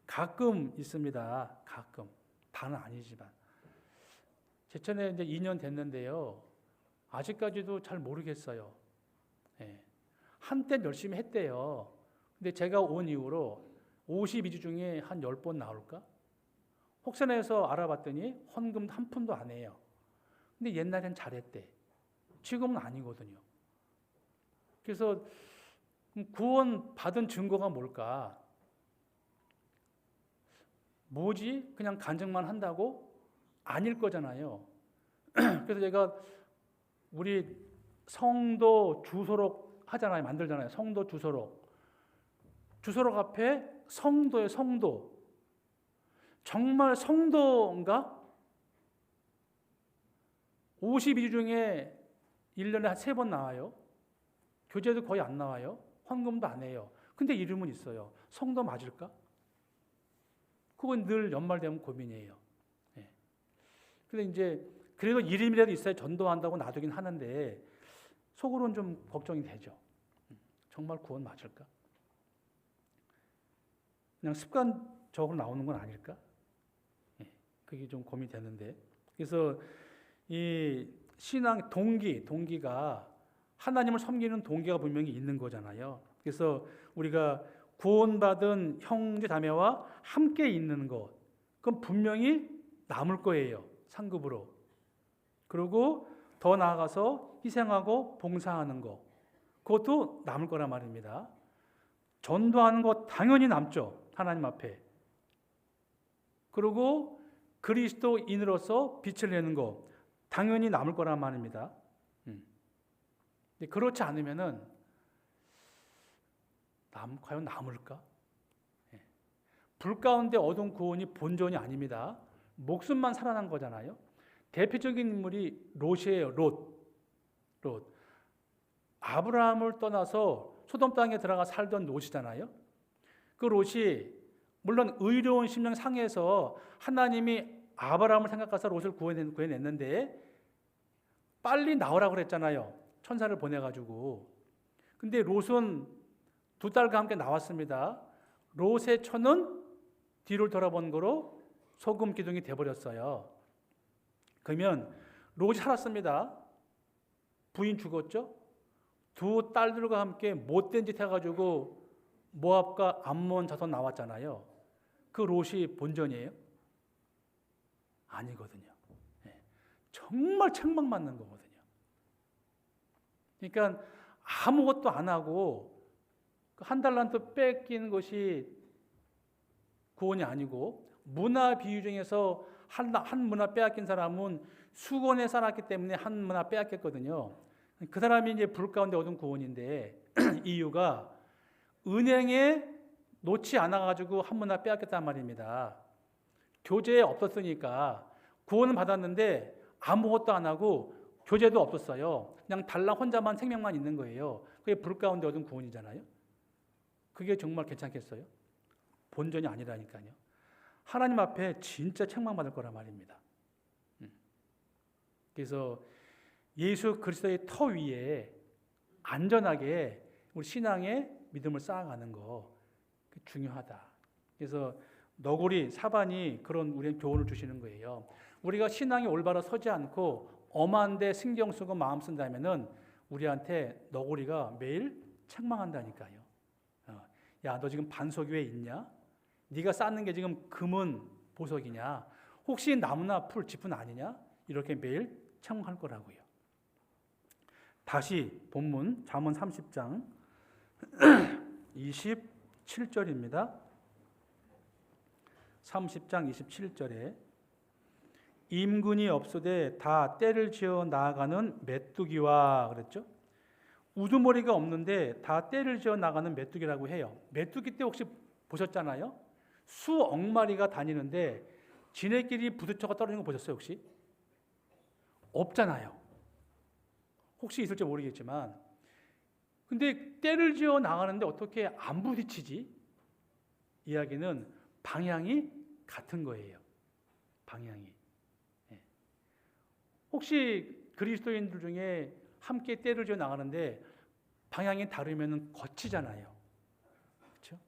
가끔 있습니다. 가끔. 다는 아니지만. 제천에 이제 2년 됐는데요. 아직까지도 잘 모르겠어요. 예. 한때 열심히 했대요. 근데 제가 온 이후로 52주 중에 한 10번 나올까? 혹시나해서 알아봤더니 헌금 한 푼도 안 해요. 근데 옛날엔 잘했대. 지금은 아니거든요. 그래서 구원 받은 증거가 뭘까? 뭐지? 그냥 간증만 한다고? 아닐 거잖아요. 그래서 제가 우리 성도 주소록 하잖아요. 만들잖아요. 성도 주소록. 주소록 앞에 성도의 성도. 정말 성도인가? 52주 중에 1년에 한 3번 나와요. 교제도 거의 안 나와요. 헌금도 안 해요. 근데 이름은 있어요. 성도 맞을까? 그건 늘 연말되면 고민이에요. 예. 근데 이제 그래도 이름이라도 있어야 전도한다고 놔두긴 하는데 속으로는 좀 걱정이 되죠. 정말 구원 맞을까? 그냥 습관적으로 나오는 건 아닐까? 예. 그게 좀 고민이 되는데. 그래서 이 신앙 동기가 하나님을 섬기는 동기가 분명히 있는 거잖아요. 그래서 우리가 구원받은 형제 자매와 함께 있는 것, 그건 분명히 남을 거예요. 상급으로. 그리고 더 나아가서 희생하고 봉사하는 것, 그것도 남을 거란 말입니다. 전도하는 것 당연히 남죠. 하나님 앞에. 그리고 그리스도인으로서 빛을 내는 것, 당연히 남을 거란 말입니다. 그렇지 않으면은 과연 남을까? 예. 불 가운데 얻은 구원이 본전이 아닙니다. 목숨만 살아난 거잖아요. 대표적인 인물이 롯이에요. 롯. 아브라함을 떠나서 소돔 땅에 들어가 살던 롯이잖아요. 그 롯이 물론 의로운 심령 상해서 하나님이 아브라함을 생각해서 롯을 구해냈는데 빨리 나오라고 그랬잖아요. 천사를 보내가지고. 근데 롯은 2딸과 함께 나왔습니다. 롯의 처는 뒤를 돌아본 거로 소금 기둥이 돼버렸어요. 그러면 롯이 살았습니다. 부인 죽었죠? 2 딸들과 함께 못된 짓 해가지고 모압과 암몬 자손 나왔잖아요. 그 롯이 본전이에요? 아니거든요. 정말 책망받는 거거든요. 그러니까 아무것도 안 하고 한 달란트 뺏긴 것이 구원이 아니고 문화 비유 중에서 한 문화 빼앗긴 사람은 수건에 살았기 때문에 한 문화 빼앗겼거든요. 그 사람이 이제 불 가운데 얻은 구원인데 이유가 은행에 놓지 않아가지고 한 문화 빼앗겼단 말입니다. 교재에 없었으니까 구원은 받았는데 아무것도 안 하고 교재도 없었어요. 그냥 달랑 혼자만 생명만 있는 거예요. 그게 불 가운데 얻은 구원이잖아요. 그게 정말 괜찮겠어요? 본전이 아니라니까요. 하나님 앞에 진짜 책망받을 거란 말입니다. 그래서 예수 그리스도의 터 위에 안전하게 우리 신앙의 믿음을 쌓아가는 거 중요하다. 그래서 너구리 사반이 그런 우리의 교훈을 주시는 거예요. 우리가 신앙이 올바로 서지 않고 엄한데 신경 쓰고 마음 쓴다면은 우리한테 너구리가 매일 책망한다니까요. 야, 너 지금 반석 위에 있냐? 네가 쌓는 게 지금 금은 보석이냐? 혹시 나무나 풀 짚은 아니냐? 이렇게 매일 책망할 거라고요. 다시 본문 잠언 30장 27절입니다. 30장 27절에 임근이 없으되 다 때를 지어 나아가는 메뚜기와 그랬죠? 우두머리가 없는데 다 때를 지어 나가는 메뚜기라고 해요. 메뚜기 때 혹시 보셨잖아요? 수억 마리가 다니는데 지네끼리 부딪혀가 떨어지는 거 보셨어요 혹시? 없잖아요. 혹시 있을지 모르겠지만 근데 때를 지어 나가는데 어떻게 안 부딪히지? 이야기는 방향이 같은 거예요. 방향이. 혹시 그리스도인들 중에 함께 때를 지어 나가는데 방향이 다르면 거치잖아요. 그렇죠?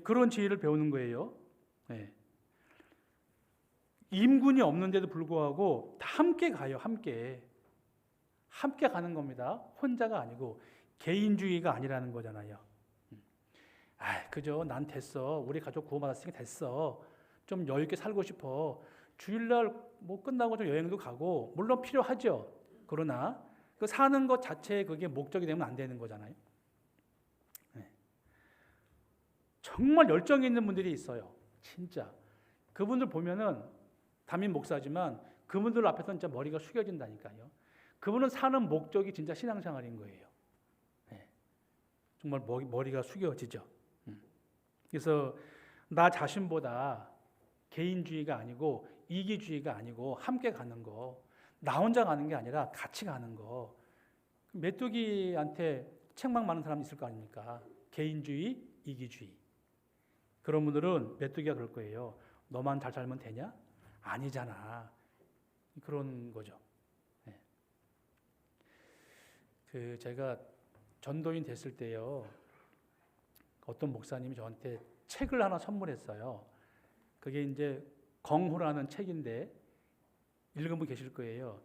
그런 지혜를 배우는 거예요. 임군이 없는데도 불구하고 다 함께 가요. 함께 가는 겁니다. 혼자가 아니고 개인주의가 아니라는 거잖아요. 그죠? 난 됐어. 우리 가족 구원받았으니까 됐어. 좀 여유 있게 살고 싶어. 주일날 뭐 끝나고 좀 여행도 가고 물론 필요하죠. 그러나 그 사는 것 자체에 그게 목적이 되면 안 되는 거잖아요. 정말 열정이 있는 분들이 있어요. 진짜. 그분들 보면은 담임 목사지만 그분들 앞에서 진짜 머리가 숙여진다니까요. 그분은 사는 목적이 진짜 신앙생활인 거예요. 정말 머리가 숙여지죠. 그래서 나 자신보다 개인주의가 아니고 이기주의가 아니고 함께 가는 거, 나 혼자 가는 게 아니라 같이 가는 거. 메뚜기한테 책망 많은 사람 있을 거 아닙니까? 개인주의, 이기주의. 그런 분들은 메뚜기가 그럴 거예요. 너만 잘 살면 되냐? 아니잖아. 그런 거죠. 제가 전도인 됐을 때요. 어떤 목사님이 저한테 책을 하나 선물했어요. 그게 이제 경호라는 책인데 읽은 분 계실 거예요.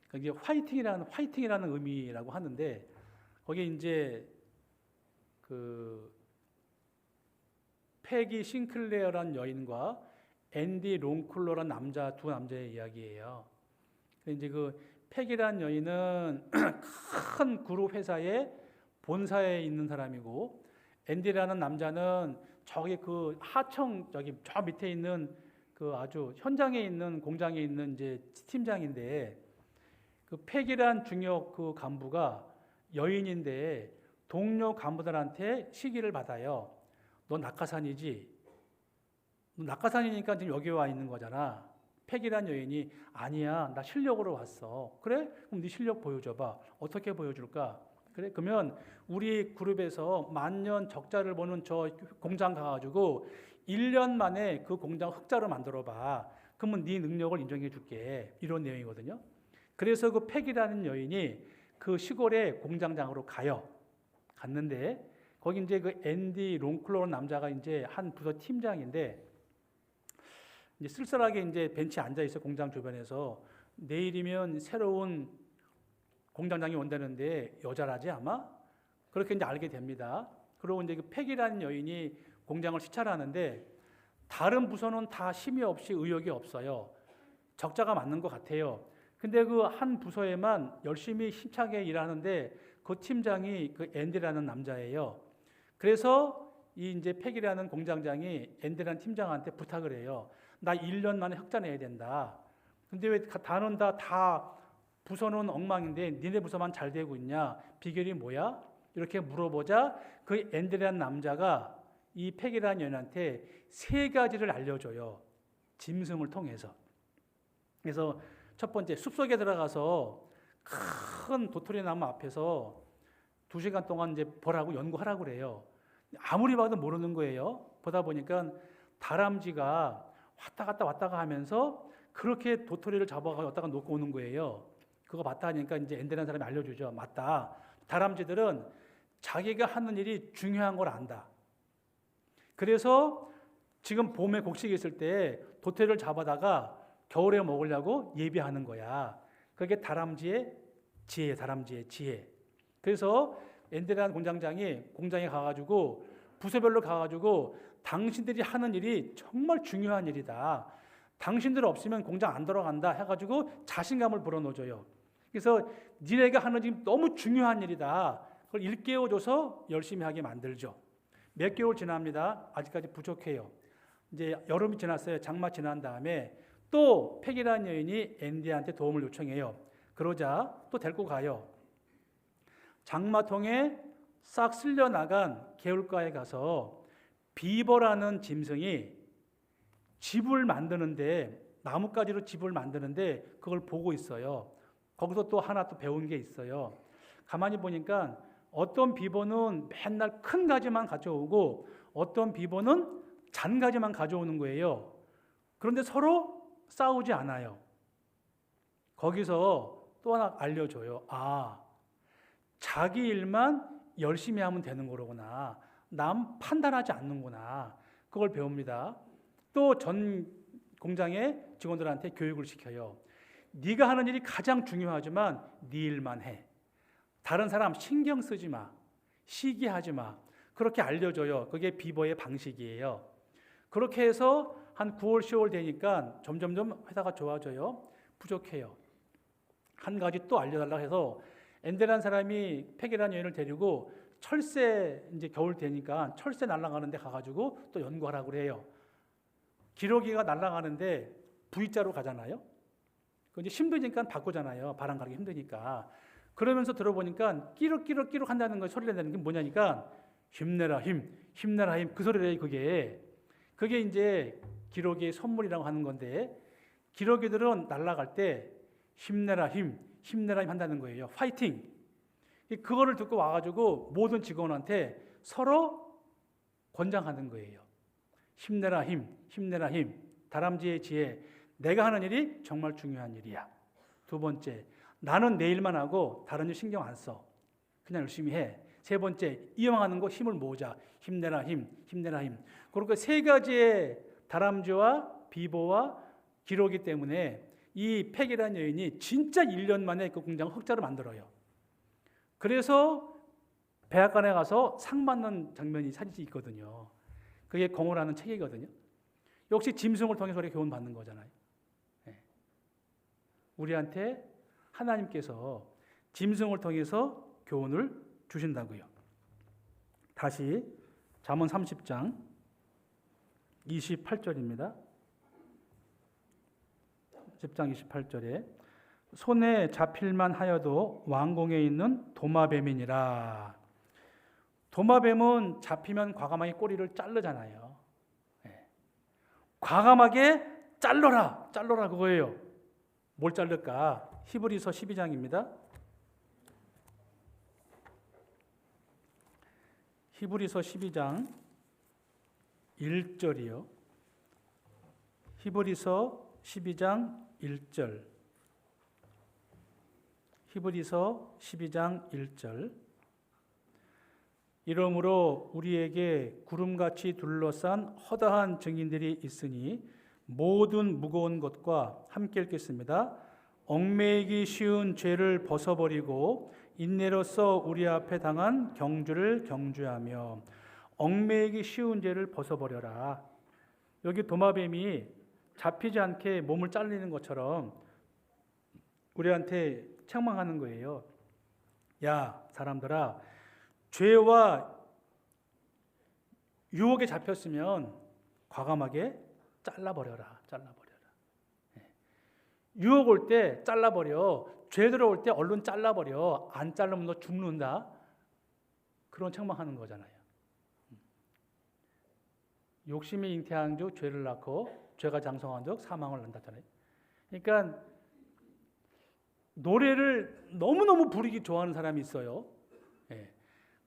그게 화이팅이라는 의미라고 하는데 거기에 이제 그 패기 싱클레어라는 여인과 앤디 롱클로라는 두 남자의 이야기예요. 이제 그 패기라는 여인은 큰 그룹 회사의 본사에 있는 사람이고 앤디라는 남자는 저기 그 하청 저 밑에 있는 그 아주 현장에 있는 공장에 있는 이제 팀장인데 그 패기란 중역 그 간부가 여인인데 동료 간부들한테 시기를 받아요. 너 낙하산이지? 너 낙하산이니까 지금 여기 와 있는 거잖아. 패기란 여인이 아니야, 나 실력으로 왔어. 그래? 그럼 네 실력 보여줘봐. 어떻게 보여줄까? 그래? 그러면 우리 그룹에서 만년 적자를 보는 저 공장 가가지고 1년 만에 그 공장 흑자로 만들어봐. 그러면 네 능력을 인정해 줄게. 이런 내용이거든요. 그래서 그 패기라는 여인이 그 시골의 공장장으로 가요. 갔는데 거기 이제 그 앤디 롱클로라는 남자가 이제 한 부서 팀장인데 이제 쓸쓸하게 이제 벤치에 앉아 있어 공장 주변에서 내일이면 새로운 공장장이 온다는데 여자라지 아마 그렇게 이제 알게 됩니다. 그리고 이제 그 패기라는 여인이 공장을 시찰하는데 다른 부서는 다 힘이 없이 의욕이 없어요. 적자가 맞는 것 같아요. 근데 그 한 부서에만 열심히 힘차게 일하는데 그 팀장이 그 앤디라는 남자예요. 그래서 이 이제 팩이라는 공장장이 엔데라는 팀장한테 부탁을 해요. 나 1년 만에 흑자 내야 된다. 근데 왜 다는 다 부서는 엉망인데 니네 부서만 잘 되고 있냐? 비결이 뭐야? 이렇게 물어보자 그 엔데라는 남자가 이 팩이라는 여인한테 3가지를 알려줘요. 짐승을 통해서. 그래서 첫 번째, 숲속에 들어가서 큰 도토리 나무 앞에서 2시간 동안 이제 보라고 연구하라고 그래요. 아무리 봐도 모르는 거예요. 보다 보니까 다람쥐가 왔다 갔다 하면서 그렇게 도토리를 잡아가지고 왔다가 놓고 오는 거예요. 그거 맞다 하니까 이제 엔데라는 사람이 알려주죠. 맞다. 다람쥐들은 자기가 하는 일이 중요한 걸 안다. 그래서 지금 봄에 곡식이 있을 때 도토리를 잡아다가 겨울에 먹으려고 예비하는 거야. 그게 다람쥐의 지혜예요. 다람쥐의 지혜. 그래서 엔데라는 공장장이 공장에 가가지고 부서별로 가가지고 당신들이 하는 일이 정말 중요한 일이다. 당신들 없으면 공장 안 돌아간다 해가지고 자신감을 불어넣어줘요. 그래서 니네가 하는 일이 너무 중요한 일이다. 그걸 일깨워줘서 열심히 하게 만들죠. 몇 개월 지납니다. 아직까지 부족해요. 이제 여름이 지났어요. 장마 지난 다음에 또 팩이라는 여인이 앤디한테 도움을 요청해요. 그러자 또 데리고 가요. 장마통에 싹 쓸려나간 개울가에 가서 비버라는 짐승이 집을 만드는데 나뭇가지로 집을 만드는데 그걸 보고 있어요. 거기서 또 하나 또 배운 게 있어요. 가만히 보니까 어떤 비버는 맨날 큰 가지만 가져오고 어떤 비버는 잔가지만 가져오는 거예요. 그런데 서로 싸우지 않아요. 거기서 또 하나 알려줘요. 아, 자기 일만 열심히 하면 되는 거로구나. 남 판단하지 않는구나. 그걸 배웁니다. 또 전 공장의 직원들한테 교육을 시켜요. 네가 하는 일이 가장 중요하지만 네 일만 해. 다른 사람 신경 쓰지 마. 시기하지 마. 그렇게 알려줘요. 그게 비버의 방식이에요. 그렇게 해서 한 9월, 10월 되니까 점점점 회사가 좋아져요. 부족해요. 한 가지 또 알려달라고 해서 엔데라는 사람이 팩이라는 여인을 데리고 철새 이제 겨울 되니까 철새 날아가는데 가가지고 또 연구하라고 그래요. 기러기가 날아가는데 V자로 가잖아요. 그 이제 힘드니까 바꾸잖아요. 바람 가기 힘드니까. 그러면서 들어보니까 끼룩끼룩끼룩 한다는 거 소리를 내는 게 뭐냐니까 힘내라 힘, 힘내라 힘 그 소리래요. 그게 이제 기러기의 선물이라고 하는 건데 기러기들은 날아갈 때 힘내라 힘, 힘내라 힘 한다는 거예요. 파이팅. 그거를 듣고 와가지고 모든 직원한테 서로 권장하는 거예요. 힘내라 힘, 힘내라 힘. 다람쥐의 지혜. 내가 하는 일이 정말 중요한 일이야. 두 번째, 나는 내 일만 하고 다른 일 신경 안 써. 그냥 열심히 해. 세 번째, 이용하는 거 힘을 모으자. 힘내라 힘, 힘내라 힘. 그렇게 3가지의 다람쥐와 비보와 기러기 때문에 이 팩이라는 여인이 진짜 1년 만에 그 공장을 흑자로 만들어요. 그래서 백악관에 가서 상 받는 장면이 사진이 있거든요. 그게 공허라는 책이거든요. 역시 짐승을 통해서 우리가 교훈 받는 거잖아요. 우리한테 하나님께서 짐승을 통해서 교훈을 주신다고요. 다시 잠언 30장 28절입니다. 10장 28절에 손에 잡힐만 하여도 왕궁에 있는 도마뱀이니라. 도마뱀은 잡히면 과감하게 꼬리를 자르잖아요. 과감하게 잘라라 그거예요. 뭘 자를까? 히브리서 12장입니다. 히브리서 12장 1절이요. 히브리서 12장 1절. 히브리서 12장 1절. 이러므로 우리에게 구름같이 둘러싼 허다한 증인들이 있으니 모든 무거운 것과 함께 읽겠습니다. 얽매이기 쉬운 죄를 벗어버리고 인내로써 우리 앞에 당한 경주를 경주하며. 얽매이기 쉬운 죄를 벗어버려라. 여기 도마뱀이 잡히지 않게 몸을 잘리는 것처럼 우리한테 책망하는 거예요. 야, 사람들아, 죄와 유혹에 잡혔으면 과감하게 잘라버려라. 예. 유혹 올 때 잘라버려. 죄 들어올 때 얼른 잘라버려. 안 자르면 너 죽는다. 그런 책망하는 거잖아요. 욕심이 잉태한 즉 죄를 낳고 죄가 장성한 즉 사망을 낳는다잖아요. 그러니까 노래를 너무너무 부르기 좋아하는 사람이 있어요. 예.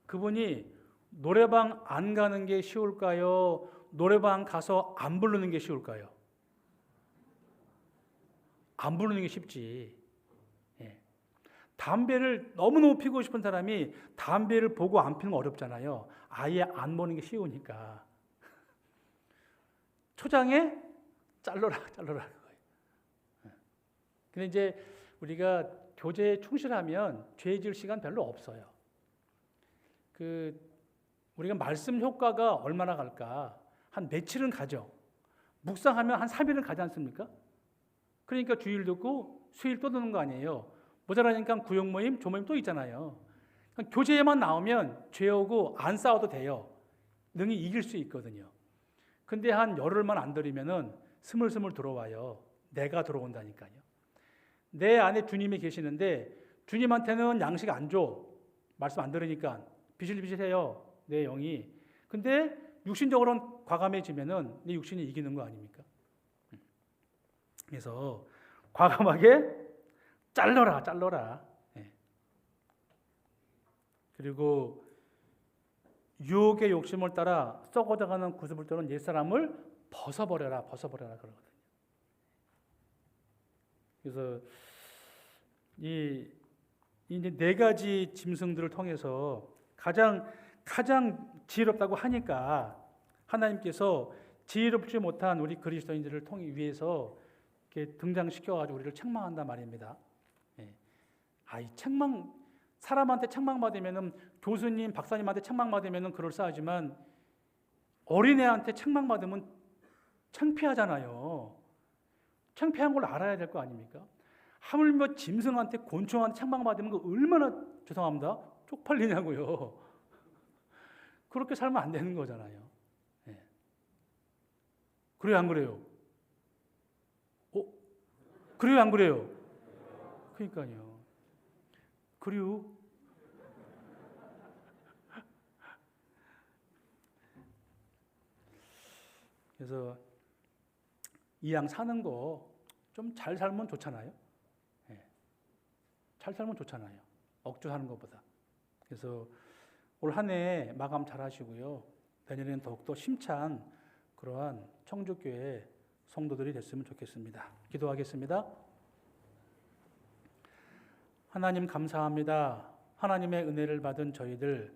그분이 노래방 안 가는 게 쉬울까요? 노래방 가서 안 부르는 게 쉬울까요? 안 부르는 게 쉽지. 예. 담배를 너무너무 피우고 싶은 사람이 담배를 보고 안 피우는 거 어렵잖아요. 아예 안 보는 게 쉬우니까. 초장에 잘라라 하는 거예요. 근데 이제 우리가 교제에 충실하면 죄 지을 시간 별로 없어요. 우리가 말씀 효과가 얼마나 갈까? 한 며칠은 가죠. 묵상하면 한 3일은 가지 않습니까? 그러니까 주일 듣고 수일 또 듣는 거 아니에요. 모자라니까 구역 모임, 조모임 또 있잖아요. 교제에만 나오면 죄하고 안 싸워도 돼요. 능히 이길 수 있거든요. 근데 한 열흘만 안 들이면은 스물스물 들어와요. 내가 들어온다니까요. 내 안에 주님이 계시는데 주님한테는 양식 안 줘. 말씀 안 들으니까 비실비실해요. 내 영이. 근데 육신적으로는 과감해지면은 내 육신이 이기는 거 아닙니까? 그래서 과감하게 잘라라. 예. 그리고 유혹의 욕심을 따라 썩어져가는 구습을 떠는 옛사람을 벗어버려라 그러거든요. 그래서 이제 네 가지 짐승들을 통해서 가장 지혜롭다고 하니까 하나님께서 지혜롭지 못한 우리 그리스도인들을 위해서 이렇게 등장시켜가지고 우리를 책망한단 말입니다. 예. 사람한테 책망받으면은 교수님, 박사님한테 책망받으면은 그럴싸하지만 어린애한테 책망받으면 창피하잖아요. 창피한 걸 알아야 될 거 아닙니까? 하물며 짐승한테, 곤충한테 책망받으면 그 얼마나 죄송합니다. 쪽팔리냐고요. 그렇게 살면 안 되는 거잖아요. 예. 그래요, 안 그래요? 그래요, 안 그래요? 그러니까요. 그리고 그래서 이 양 사는 거 좀 잘 살면 좋잖아요. 예. 잘 살면 좋잖아요. 억주 사는 것보다. 그래서 올 한 해 마감 잘 하시고요. 내년에는 더욱더 심찬 그러한 청주교회 성도들이 됐으면 좋겠습니다. 기도하겠습니다. 하나님 감사합니다. 하나님의 은혜를 받은 저희들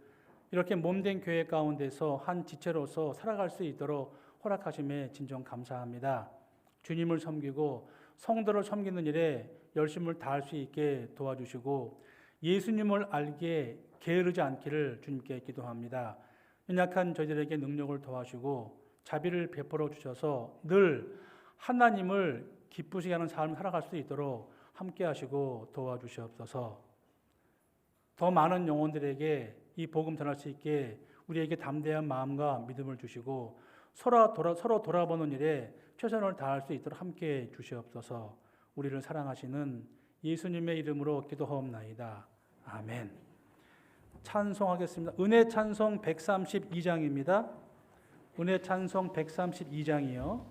이렇게 몸된 교회 가운데서 한 지체로서 살아갈 수 있도록 허락하심에 진정 감사합니다. 주님을 섬기고 성도를 섬기는 일에 열심을 다할 수 있게 도와주시고 예수님을 알기에 게으르지 않기를 주님께 기도합니다. 연약한 저희들에게 능력을 도와주시고 자비를 베풀어 주셔서 늘 하나님을 기쁘시게 하는 삶을 살아갈 수 있도록 함께 하시고 도와주시옵소서. 더 많은 영혼들에게 이 복음 전할 수 있게 우리에게 담대한 마음과 믿음을 주시고 서로 돌아보는 일에 최선을 다할 수 있도록 함께 주시옵소서. 우리를 사랑하시는 예수님의 이름으로 기도하옵나이다. 아멘. 찬송하겠습니다. 은혜 찬송 132장입니다. 은혜 찬송 132장이요.